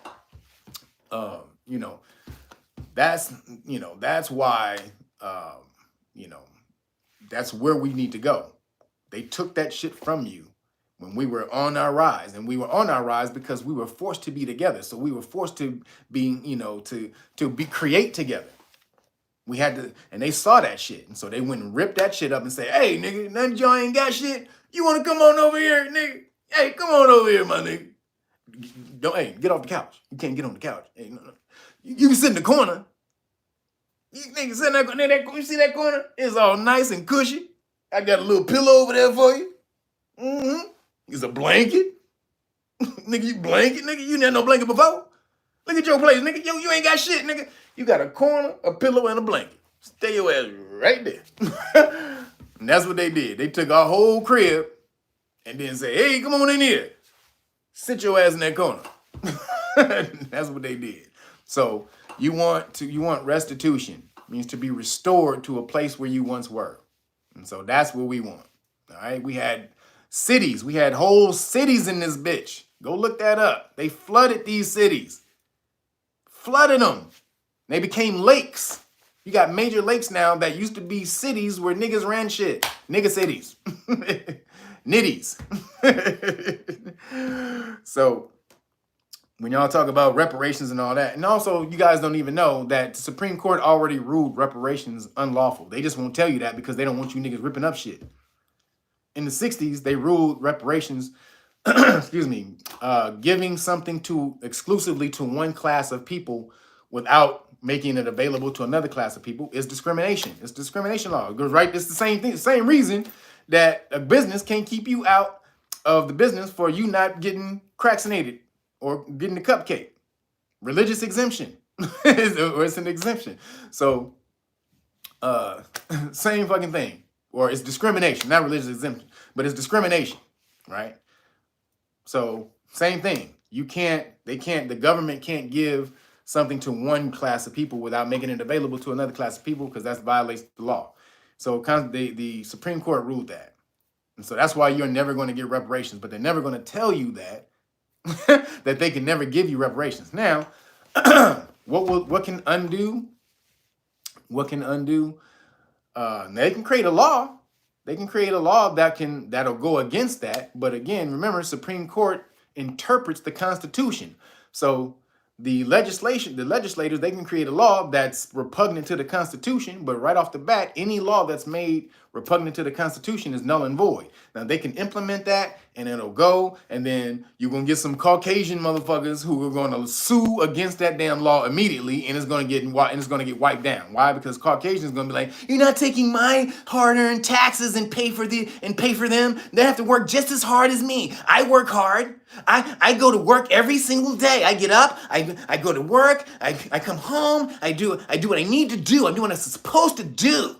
that's why, that's where we need to go. They took that shit from you when we were on our rise, and we were on our rise because we were forced to be together. So we were forced to be, create together. We had to, and they saw that shit. And so they went and ripped that shit up and say, hey, nigga, none of y'all ain't got shit. You want to come on over here, nigga? Hey, come on over here, my nigga. Hey, get off the couch. You can't get on the couch. Hey, no. You can sit in the corner. You niggas sit in that, you see that corner? It's all nice and cushy. I got a little pillow over there for you. Mm-hmm. It's a blanket. Nigga, you blanket, nigga. You never no blanket before. Look at your place, nigga. Yo, you ain't got shit, nigga. You got a corner, a pillow, and a blanket. Stay your ass right there. And that's what they did. They took our whole crib and then say, hey, come on in here. Sit your ass in that corner. That's what they did. So you want restitution. It means to be restored to a place where you once were. And so that's what we want. All right. We had cities. We had whole cities in this bitch. Go look that up. They flooded these cities. Flooded them. They became lakes. You got major lakes now that used to be cities where niggas ran shit. Nigga cities. Nitties. So when y'all talk about reparations and all that, and also you guys don't even know that the Supreme Court already ruled reparations unlawful. They just won't tell you that because they don't want you niggas ripping up shit. In the 60s, they ruled reparations, giving something exclusively to one class of people without making it available to another class of people is discrimination. It's discrimination law. It goes right. It's the same thing. The same reason that a business can't keep you out of the business for you not getting cracksinated or getting the cupcake. Religious exemption. Or it's an exemption. So, same fucking thing. or it's discrimination, not religious exemption, but it's discrimination, right? So same thing. The government can't give something to one class of people without making it available to another class of people, because that violates the law. So the Supreme Court ruled that. And so that's why you're never going to get reparations, but they're never going to tell you that, that they can never give you reparations. Now, what can undo? What can undo? They can create a law. They can create a law that'll go against that. But again, remember, Supreme Court interprets the Constitution. So the legislators, they can create a law that's repugnant to the Constitution, but right off the bat, any law that's made repugnant to the Constitution is null and void. Now they can implement that and it'll go, and then you're gonna get some Caucasian motherfuckers who are gonna sue against that damn law immediately, and it's gonna get wiped down. Why? Because Caucasians gonna be like, you're not taking my hard-earned taxes and pay for them. They have to work just as hard as me. I work hard. I go to work every single day. I get up, I go to work, I come home, I do what I need to do. I'm doing what I'm supposed to do.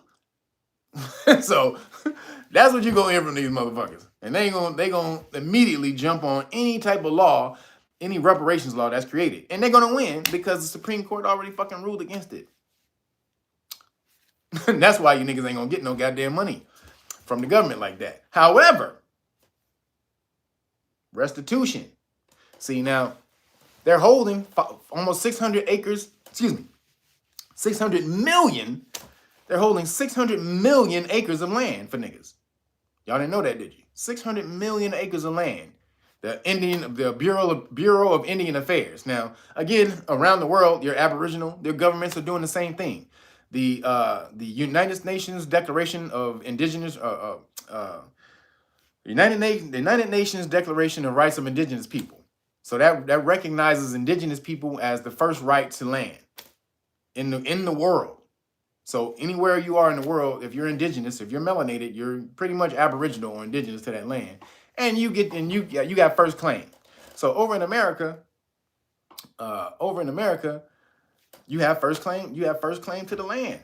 So that's what you're gonna hear from these motherfuckers. And they gonna immediately jump on any type of law, any reparations law that's created. And they're gonna win because the Supreme Court already fucking ruled against it. That's why you niggas ain't gonna get no goddamn money from the government like that. However, restitution. See, now they're holding almost 600 acres, 600 million. They're holding 600 million acres of land for niggas. Y'all didn't know that, did you? 600 million acres of land. The Bureau of Indian Affairs. Now, again, around the world, your Aboriginal, their governments are doing the same thing. The United Nations Declaration of Indigenous, the United Nations Declaration of Rights of Indigenous People. So that recognizes indigenous people as the first right to land in the world. So anywhere you are in the world, if you're indigenous, if you're melanated, you're pretty much Aboriginal or indigenous to that land, and you got first claim. So over in America, you have first claim. You have first claim to the land.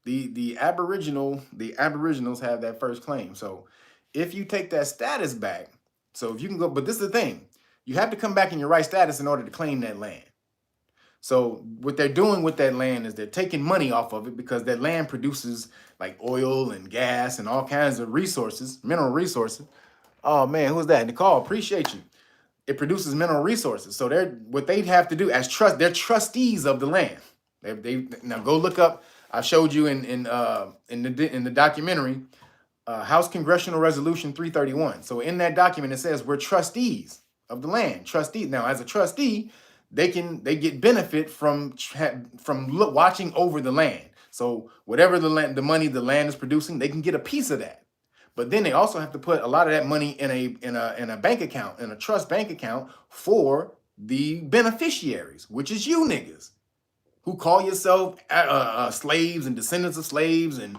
The Aboriginals have that first claim. So if you take that status back, so if you can go, but this is the thing, you have to come back in your right status in order to claim that land. So what they're doing with that land is they're taking money off of it, because that land produces like oil and gas and all kinds of resources, mineral resources. Oh man, who's that? Nicole, appreciate you. It produces mineral resources. So what they have to do they're trustees of the land. They now go look up. I showed you in the documentary, House Congressional Resolution 331. So in that document it says we're trustees of the land. Trustees. Now as a trustee, they get benefit from watching over the land. So whatever the money the land is producing, they can get a piece of that. But then they also have to put a lot of that money in a bank account, in a trust bank account for the beneficiaries, which is you niggas who call yourself slaves and descendants of slaves and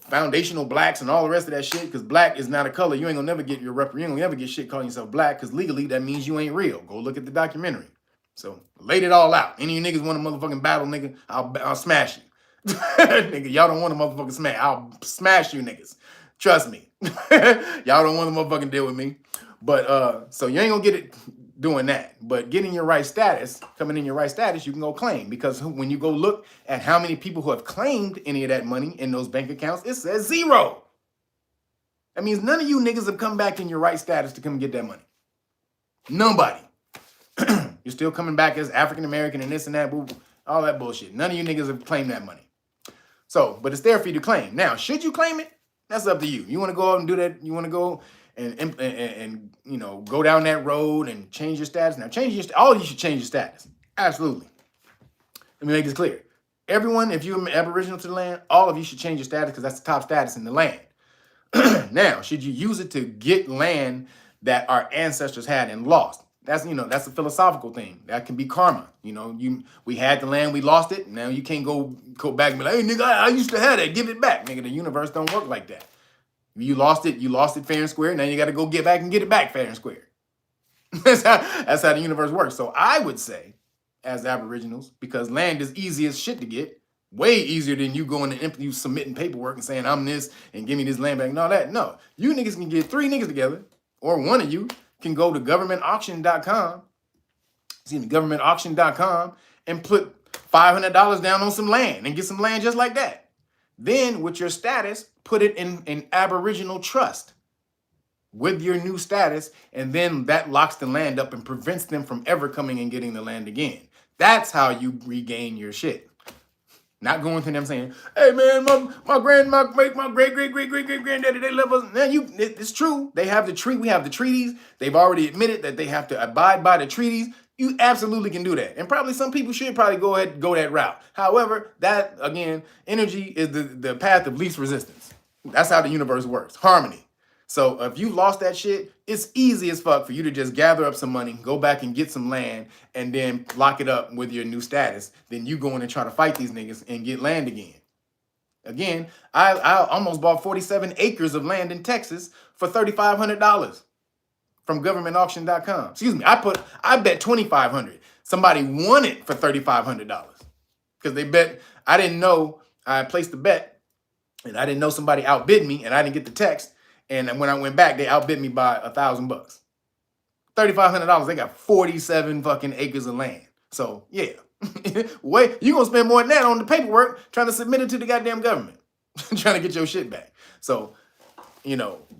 foundational blacks and all the rest of that shit, because black is not a color. You ain't gonna never get you ain't gonna never get shit calling yourself black, because legally that means you ain't real. Go look at the documentary. So laid it all out. Any of you niggas want a motherfucking battle, nigga, I'll smash you. Nigga, y'all don't want a motherfucking smash. I'll smash you niggas. Trust me. Y'all don't want to motherfucking deal with me. But so you ain't gonna get it doing that. But getting your right status, coming in your right status, you can go claim. Because when you go look at how many people who have claimed any of that money in those bank accounts, it says 0. That means none of you niggas have come back in your right status to come get that money. Nobody. You're still coming back as African American and this and that, all that bullshit. None of you niggas have claimed that money. So, but it's there for you to claim. Now, should you claim it? That's up to you. You want to go out and do that? You want to go and go down that road and change your status? Now, all of you should change your status. Absolutely. Let me make this clear. Everyone, if you're Aboriginal to the land, all of you should change your status, because that's the top status in the land. Now, should you use it to get land that our ancestors had and lost? That's a philosophical thing. That can be karma. We had the land, we lost it. Now you can't go back and be like, hey nigga, I used to have that. Give it back, nigga. The universe don't work like that. You lost it fair and square. Now you got to go get back and get it back fair and square. That's how the universe works. So I would say, as Aboriginals, because land is easy as shit to get, Way easier than you going and you submitting paperwork and saying I'm this and give me this land back and all that. No, you niggas can get 3 niggas together, or one of you can go to governmentauction.com, governmentauction.com, and put $500 down on some land and get some land just like that. Then with your status, put it in an Aboriginal trust with your new status, and then that locks the land up and prevents them from ever coming and getting the land again. That's how you regain your shit. Not going to them saying, "Hey man, my great granddaddy, they love us." Man, it's true. They have the treaty. We have the treaties. They've already admitted that they have to abide by the treaties. You absolutely can do that. And probably some people should probably go ahead and go that route. However, that again, energy is the path of least resistance. That's how the universe works. Harmony. So if you lost that shit, it's easy as fuck for you to just gather up some money, go back and get some land, and then lock it up with your new status. Then you go in and try to fight these niggas and get land again. Again, I almost bought 47 acres of land in Texas for $3,500 from governmentauction.com. Excuse me, I bet $2,500. Somebody won it for $3,500 because they bet. I didn't know. I placed the bet, and I didn't know somebody outbid me, and I didn't get the text. And when I went back, they outbid me by $1,000. $3,500. They got 47 fucking acres of land. So yeah, wait, you gonna spend more than that on the paperwork trying to submit it to the goddamn government, trying to get your shit back. So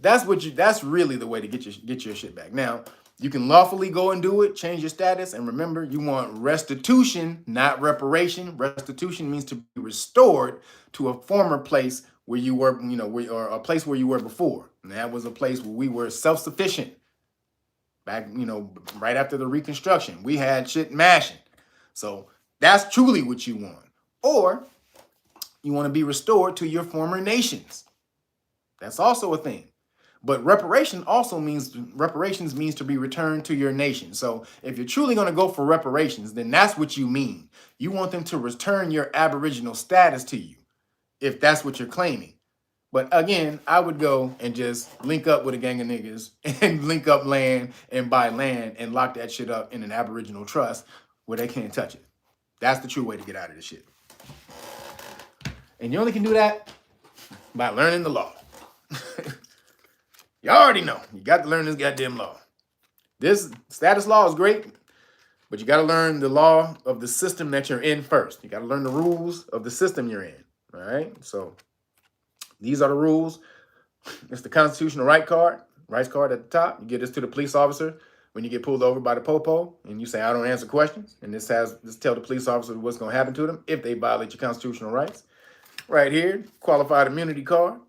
that's really the way to get your shit back. Now you can lawfully go and do it, change your status, and remember, you want restitution, not reparation. Restitution means to be restored to a former place where you were, or a place where you were before. And that was a place where we were self-sufficient back, right after the Reconstruction. We had shit mashing. So that's truly what you want. Or you want to be restored to your former nations. That's also a thing. But reparations means to be returned to your nation. So if you're truly going to go for reparations, then that's what you mean. You want them to return your Aboriginal status to you, if that's what you're claiming. But again, I would go and just link up with a gang of niggas and link up land and buy land and lock that shit up in an Aboriginal trust where they can't touch it. That's the true way to get out of this shit. And you only can do that by learning the law. You already know. You got to learn this goddamn law. This status law is great, but you got to learn the law of the system that you're in first. You got to learn the rules of the system you're in. All right? So these are the rules. It's the constitutional rights card at the top. You give this to the police officer when you get pulled over by the popo, and you say, "I don't answer questions." And this tell the police officer what's going to happen to them if they violate your constitutional rights. Right here, qualified immunity card.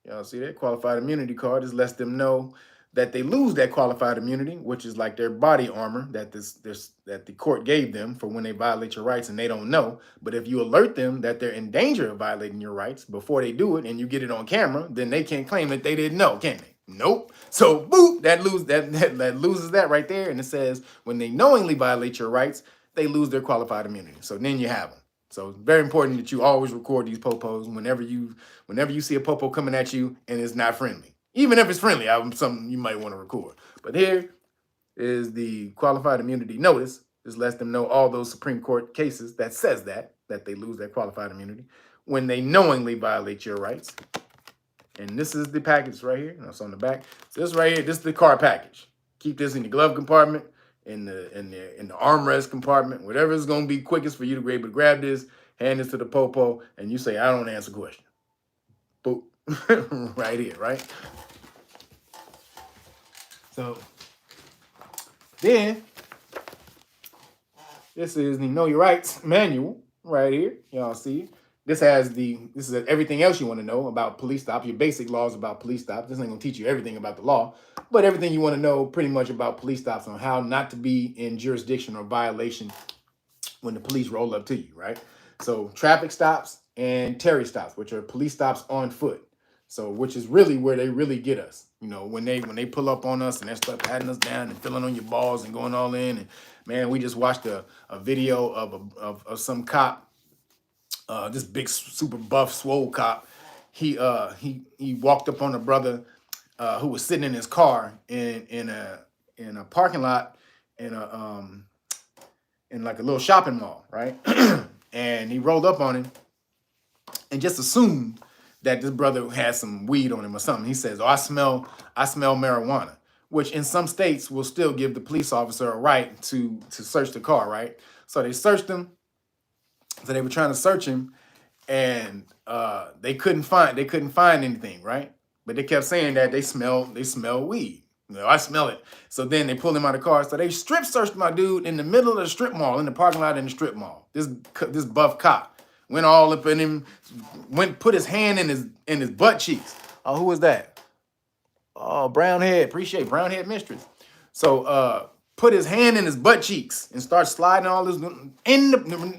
Y'all see that? Qualified immunity card just lets them know that they lose that qualified immunity, which is like their body armor that the court gave them for when they violate your rights and they don't know. But if you alert them that they're in danger of violating your rights before they do it and you get it on camera, then they can't claim that they didn't know, can they? Nope. So boop, that loses that right there. And it says when they knowingly violate your rights, they lose their qualified immunity. So then you have them. So it's very important that you always record these popos whenever you see a popo coming at you and it's not friendly. Even if it's friendly, something you might want to record. But here is the qualified immunity notice. This lets them know all those Supreme Court cases that says that they lose their qualified immunity when they knowingly violate your rights. And this is the package right here. That's on the back. So this right here, this is the car package. Keep this in the glove compartment, in the armrest compartment, whatever is going to be quickest for you to be able to grab this, hand this to the popo, and you say, "I don't answer questions." Boop. Right here, right? So then this is the Know Your Rights manual right here. Y'all see? This is everything else you want to know about police stops, your basic laws about police stops. This ain't gonna teach you everything about the law, but everything you want to know pretty much about police stops on how not to be in jurisdiction or violation when the police roll up to you, right? So traffic stops and Terry stops, which are police stops on foot. So which is really where they really get us. When they pull up on us and they start patting us down and filling on your balls and going all in. And man, we just watched a video of some cop. This big, super buff, swole cop, he walked up on a brother who was sitting in his car in a parking lot in like a little shopping mall, right? and he rolled up on him and just assumed that this brother had some weed on him or something. He says, "Oh, I smell marijuana," which in some states will still give the police officer a right to search the car, right? So they searched him. So they were trying to search him, and they couldn't find anything, right? But they kept saying that they smell weed. I smell it. So then they pulled him out of the car. So they strip searched my dude in the middle of the strip mall, in the parking lot in the strip mall. This buff cop went all up in him, put his hand in his butt cheeks. Oh, who was that? Oh, brown head. Appreciate brown head mistress. So put his hand in his butt cheeks and start sliding all this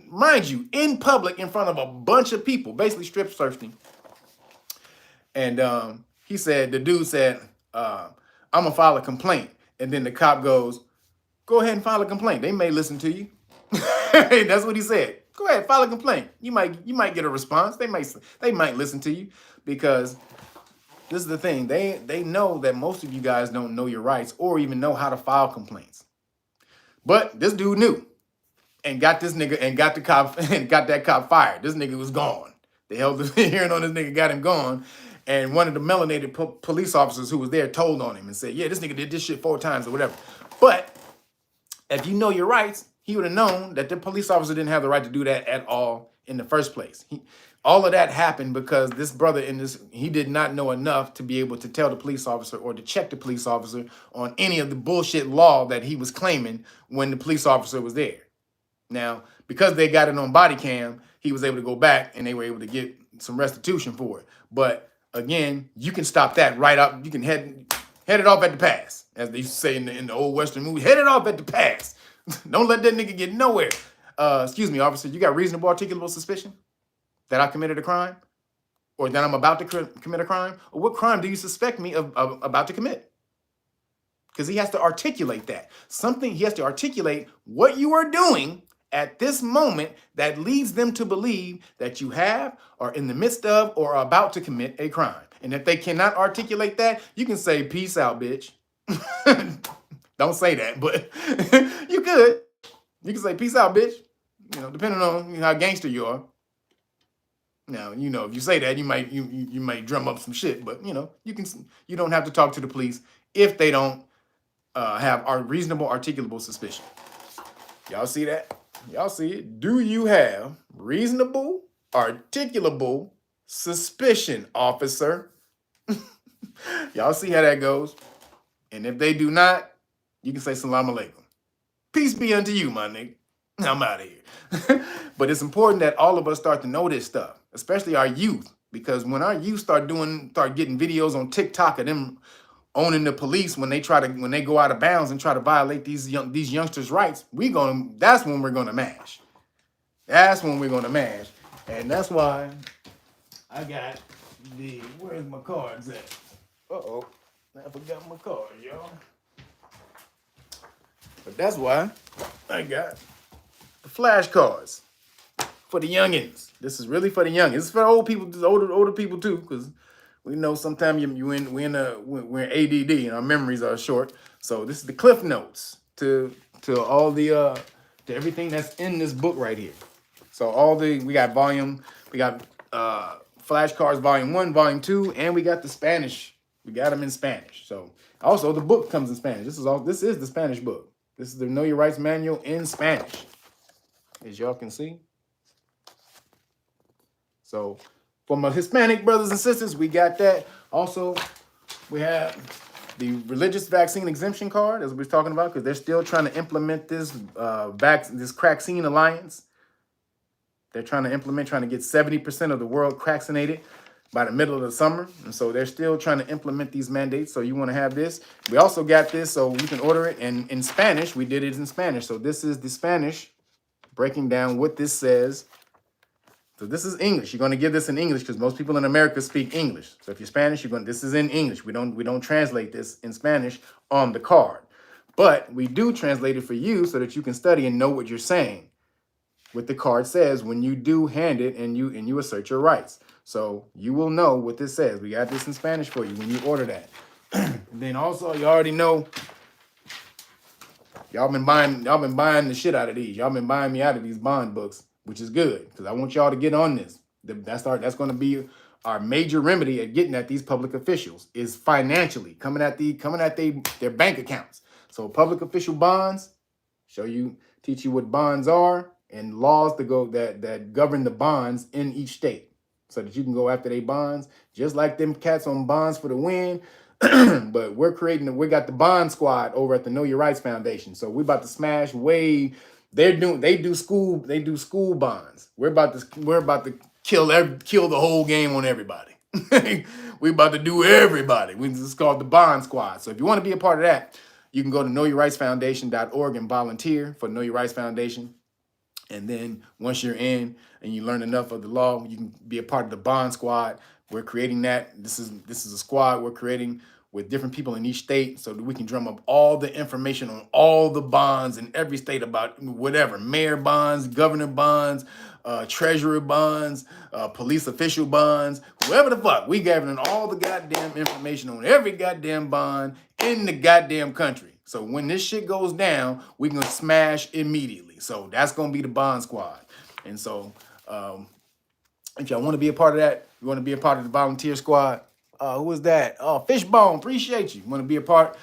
mind you, in public in front of a bunch of people, basically strip searched him. And the dude said, "I'm gonna file a complaint." And then the cop goes, "Go ahead and file a complaint. They may listen to you." That's what he said. "Go ahead, file a complaint. You might get a response. They might listen to you," because this is the thing. They know that most of you guys don't know your rights or even know how to file complaints. But this dude knew and got this nigga and got the cop and got that cop fired. This nigga was gone. They held the hearing on this nigga, got him gone. And one of the melanated police officers who was there told on him and said, "Yeah, this nigga did this shit 4 times or whatever." But if you know your rights, he would have known that the police officer didn't have the right to do that at all in the first place. All of that happened because this brother he did not know enough to be able to tell the police officer or to check the police officer on any of the bullshit law that he was claiming when the police officer was there. Now, because they got it on body cam, he was able to go back and they were able to get some restitution for it. But again, you can stop that right up. You can head it off at the pass, as they used to say in the old Western movie. Head it off at the pass. Don't let that nigga get nowhere. Excuse me, officer, you got reasonable articulable suspicion that I committed a crime, or that I'm about to commit a crime? Or what crime do you suspect me of about to commit? Because he has to articulate that. He has to articulate what you are doing at this moment that leads them to believe that you have, or in the midst of, or are about to commit a crime. And if they cannot articulate that, you can say, "Peace out, bitch." Don't say that, but you could. You can say, "Peace out, bitch." Depending on how gangster you are. Now, if you say that, you might drum up some shit, but you don't have to talk to the police if they don't have our reasonable articulable suspicion. Y'all see that? Y'all see it? Do you have reasonable articulable suspicion, officer? Y'all see how that goes? And if they do not, you can say salam alaikum. Peace be unto you, my nigga. I'm out of here. But it's important that all of us start to know this stuff, especially our youth, because when our youth start getting videos on TikTok of them owning the police when they go out of bounds and try to violate these youngsters' rights, that's when we're gonna mash. That's when we're gonna mash. And that's why I got where's my cards at? Uh-oh. I forgot my cards, y'all. But that's why I got the flashcards for the youngins. This is really for the youngins. It's for old people, older people too, because we know sometimes we're in ADD and our memories are short. So this is the cliff notes to all the to everything that's in this book right here. So we got flashcards volume 1, volume 2, and we got the Spanish. We got them in Spanish. So also the book comes in Spanish. This is the Spanish book. This is the Know Your Rights manual in Spanish, as y'all can see. So for my Hispanic brothers and sisters, we got that. Also, we have the religious vaccine exemption card, as we were talking about, because they're still trying to implement this vaccine alliance. They're trying to get 70% of the world vaccinated by the middle of the summer. And so they're still trying to implement these mandates. So you want to have this. We also got this, so you can order it. And in Spanish, we did it in Spanish. So this is the Spanish, breaking down what this says. So this is English. You're going to give this in English because most people in America speak English. So if you're Spanish, this is in English. We don't translate this in Spanish on the card. But we do translate it for you so that you can study and know what you're saying. What the card says when you do hand it and you assert your rights. So you will know what this says. We got this in Spanish for you when you order that. Then also, you already know, y'all been buying the shit out of these. Y'all been buying me out of these bond books. which is good because I want y'all to get on this. That's going to be our major remedy at getting at these public officials is financially coming at their bank accounts. So public official bonds, teach you what bonds are and laws that govern the bonds in each state so that you can go after their bonds, just like them cats on Bonds for the Win. But we got the bond squad over at the Know Your Rights Foundation. So we're about to smash they do school bonds. We're about to kill the whole game on everybody. We about to do everybody. It's called the Bond Squad. So if you want to be a part of that, you can go to knowyourrightsfoundation.org and volunteer for Know Your Rights Foundation. And then once you're in and you learn enough of the law, you can be a part of the Bond Squad. We're creating that. This is a squad we're creating with different people in each state so that we can drum up all the information on all the bonds in every state about whatever, mayor bonds, governor bonds, treasurer bonds, police official bonds, whoever the fuck. We gathering all the goddamn information on every goddamn bond in the goddamn country. So when this shit goes down, we can smash immediately. So that's going to be the Bond Squad. And so if y'all want to be a part of that, you want to be a part of the volunteer squad, who is that? Oh, Fishbone, appreciate you. Want to be a part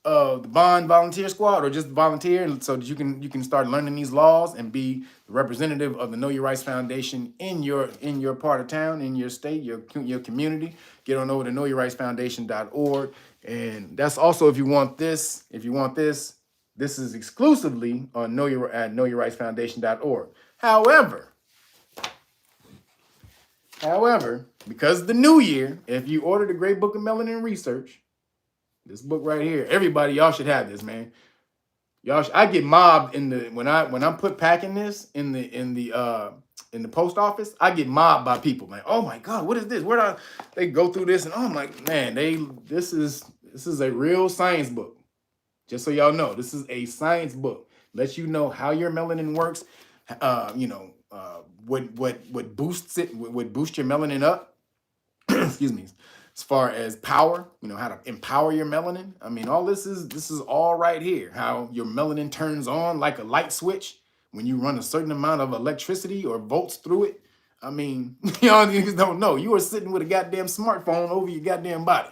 of the Bond Volunteer Squad or just volunteer so that you can start learning these laws and be the representative of the Know Your Rights Foundation in your part of town, in your state, your community. Get on over to knowyourrightsfoundation.org. And that's also if you want this, this is exclusively on knowyourrightsfoundation.org. However, because of the new year, if you order the Great Book of Melanin Research, this book right here, everybody, y'all should have this, man. I get mobbed when I'm packing this in the post office. I get mobbed by people, man. Oh my God, what is this? They go through this and oh my man, this is a real science book. Just so y'all know, this is a science book. Lets you know how your melanin works. What boosts it, what boosts your melanin up. Excuse me. As far as power, how to empower your melanin. I mean, all this is all right here. How your melanin turns on like a light switch when you run a certain amount of electricity or volts through it. I mean, y'all niggas don't know. You are sitting with a goddamn smartphone over your goddamn body.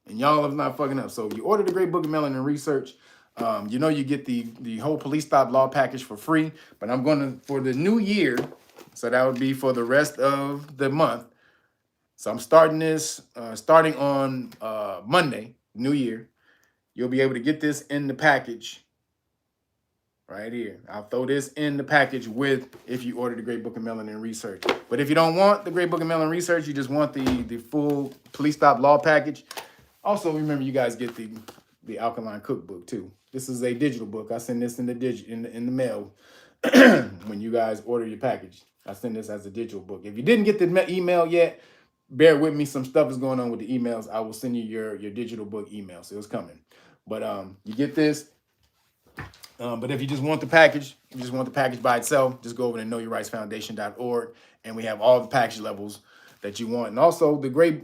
And y'all are not fucking up. So you order the Great Book of Melanin Research. You get the whole police stop law package for free. But I'm going to, for the new year, so that would be for the rest of the month. So I'm starting this, starting on Monday, New Year. You'll be able to get this in the package right here. I'll throw this in the package if you order the Great Book of Melanin Research. But if you don't want the Great Book of Melanin Research, you just want the full police stop law package. Also, remember, you guys get the Alkaline Cookbook too. This is a digital book. I send this in the mail when you guys order your package. I send this as a digital book. If you didn't get the email yet, bear with me. Some stuff is going on with the emails. I will send you your digital book email. So it's coming. But you get this. But if you just want the package, by itself, just go over to knowyourrightsfoundation.org, and we have all the package levels that you want. And also right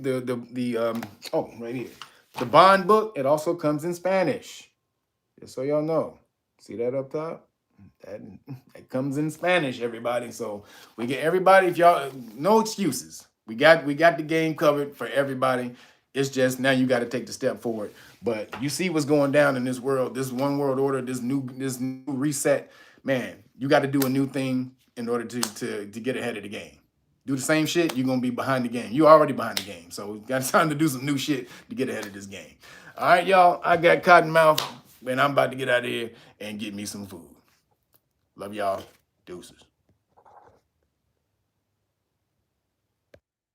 here. The bond book, it also comes in Spanish. Just so y'all know. See that up top? That comes in Spanish, everybody. So we get everybody, if y'all, no excuses. We got the game covered for everybody. It's just now you got to take the step forward. But you see what's going down in this world, this one world order, this new reset. Man, you got to do a new thing in order to get ahead of the game. Do the same shit, you're going to be behind the game. You're already behind the game. So we got time to do some new shit to get ahead of this game. All right, y'all, I got cotton mouth, and I'm about to get out of here and get me some food. Love y'all. Deuces.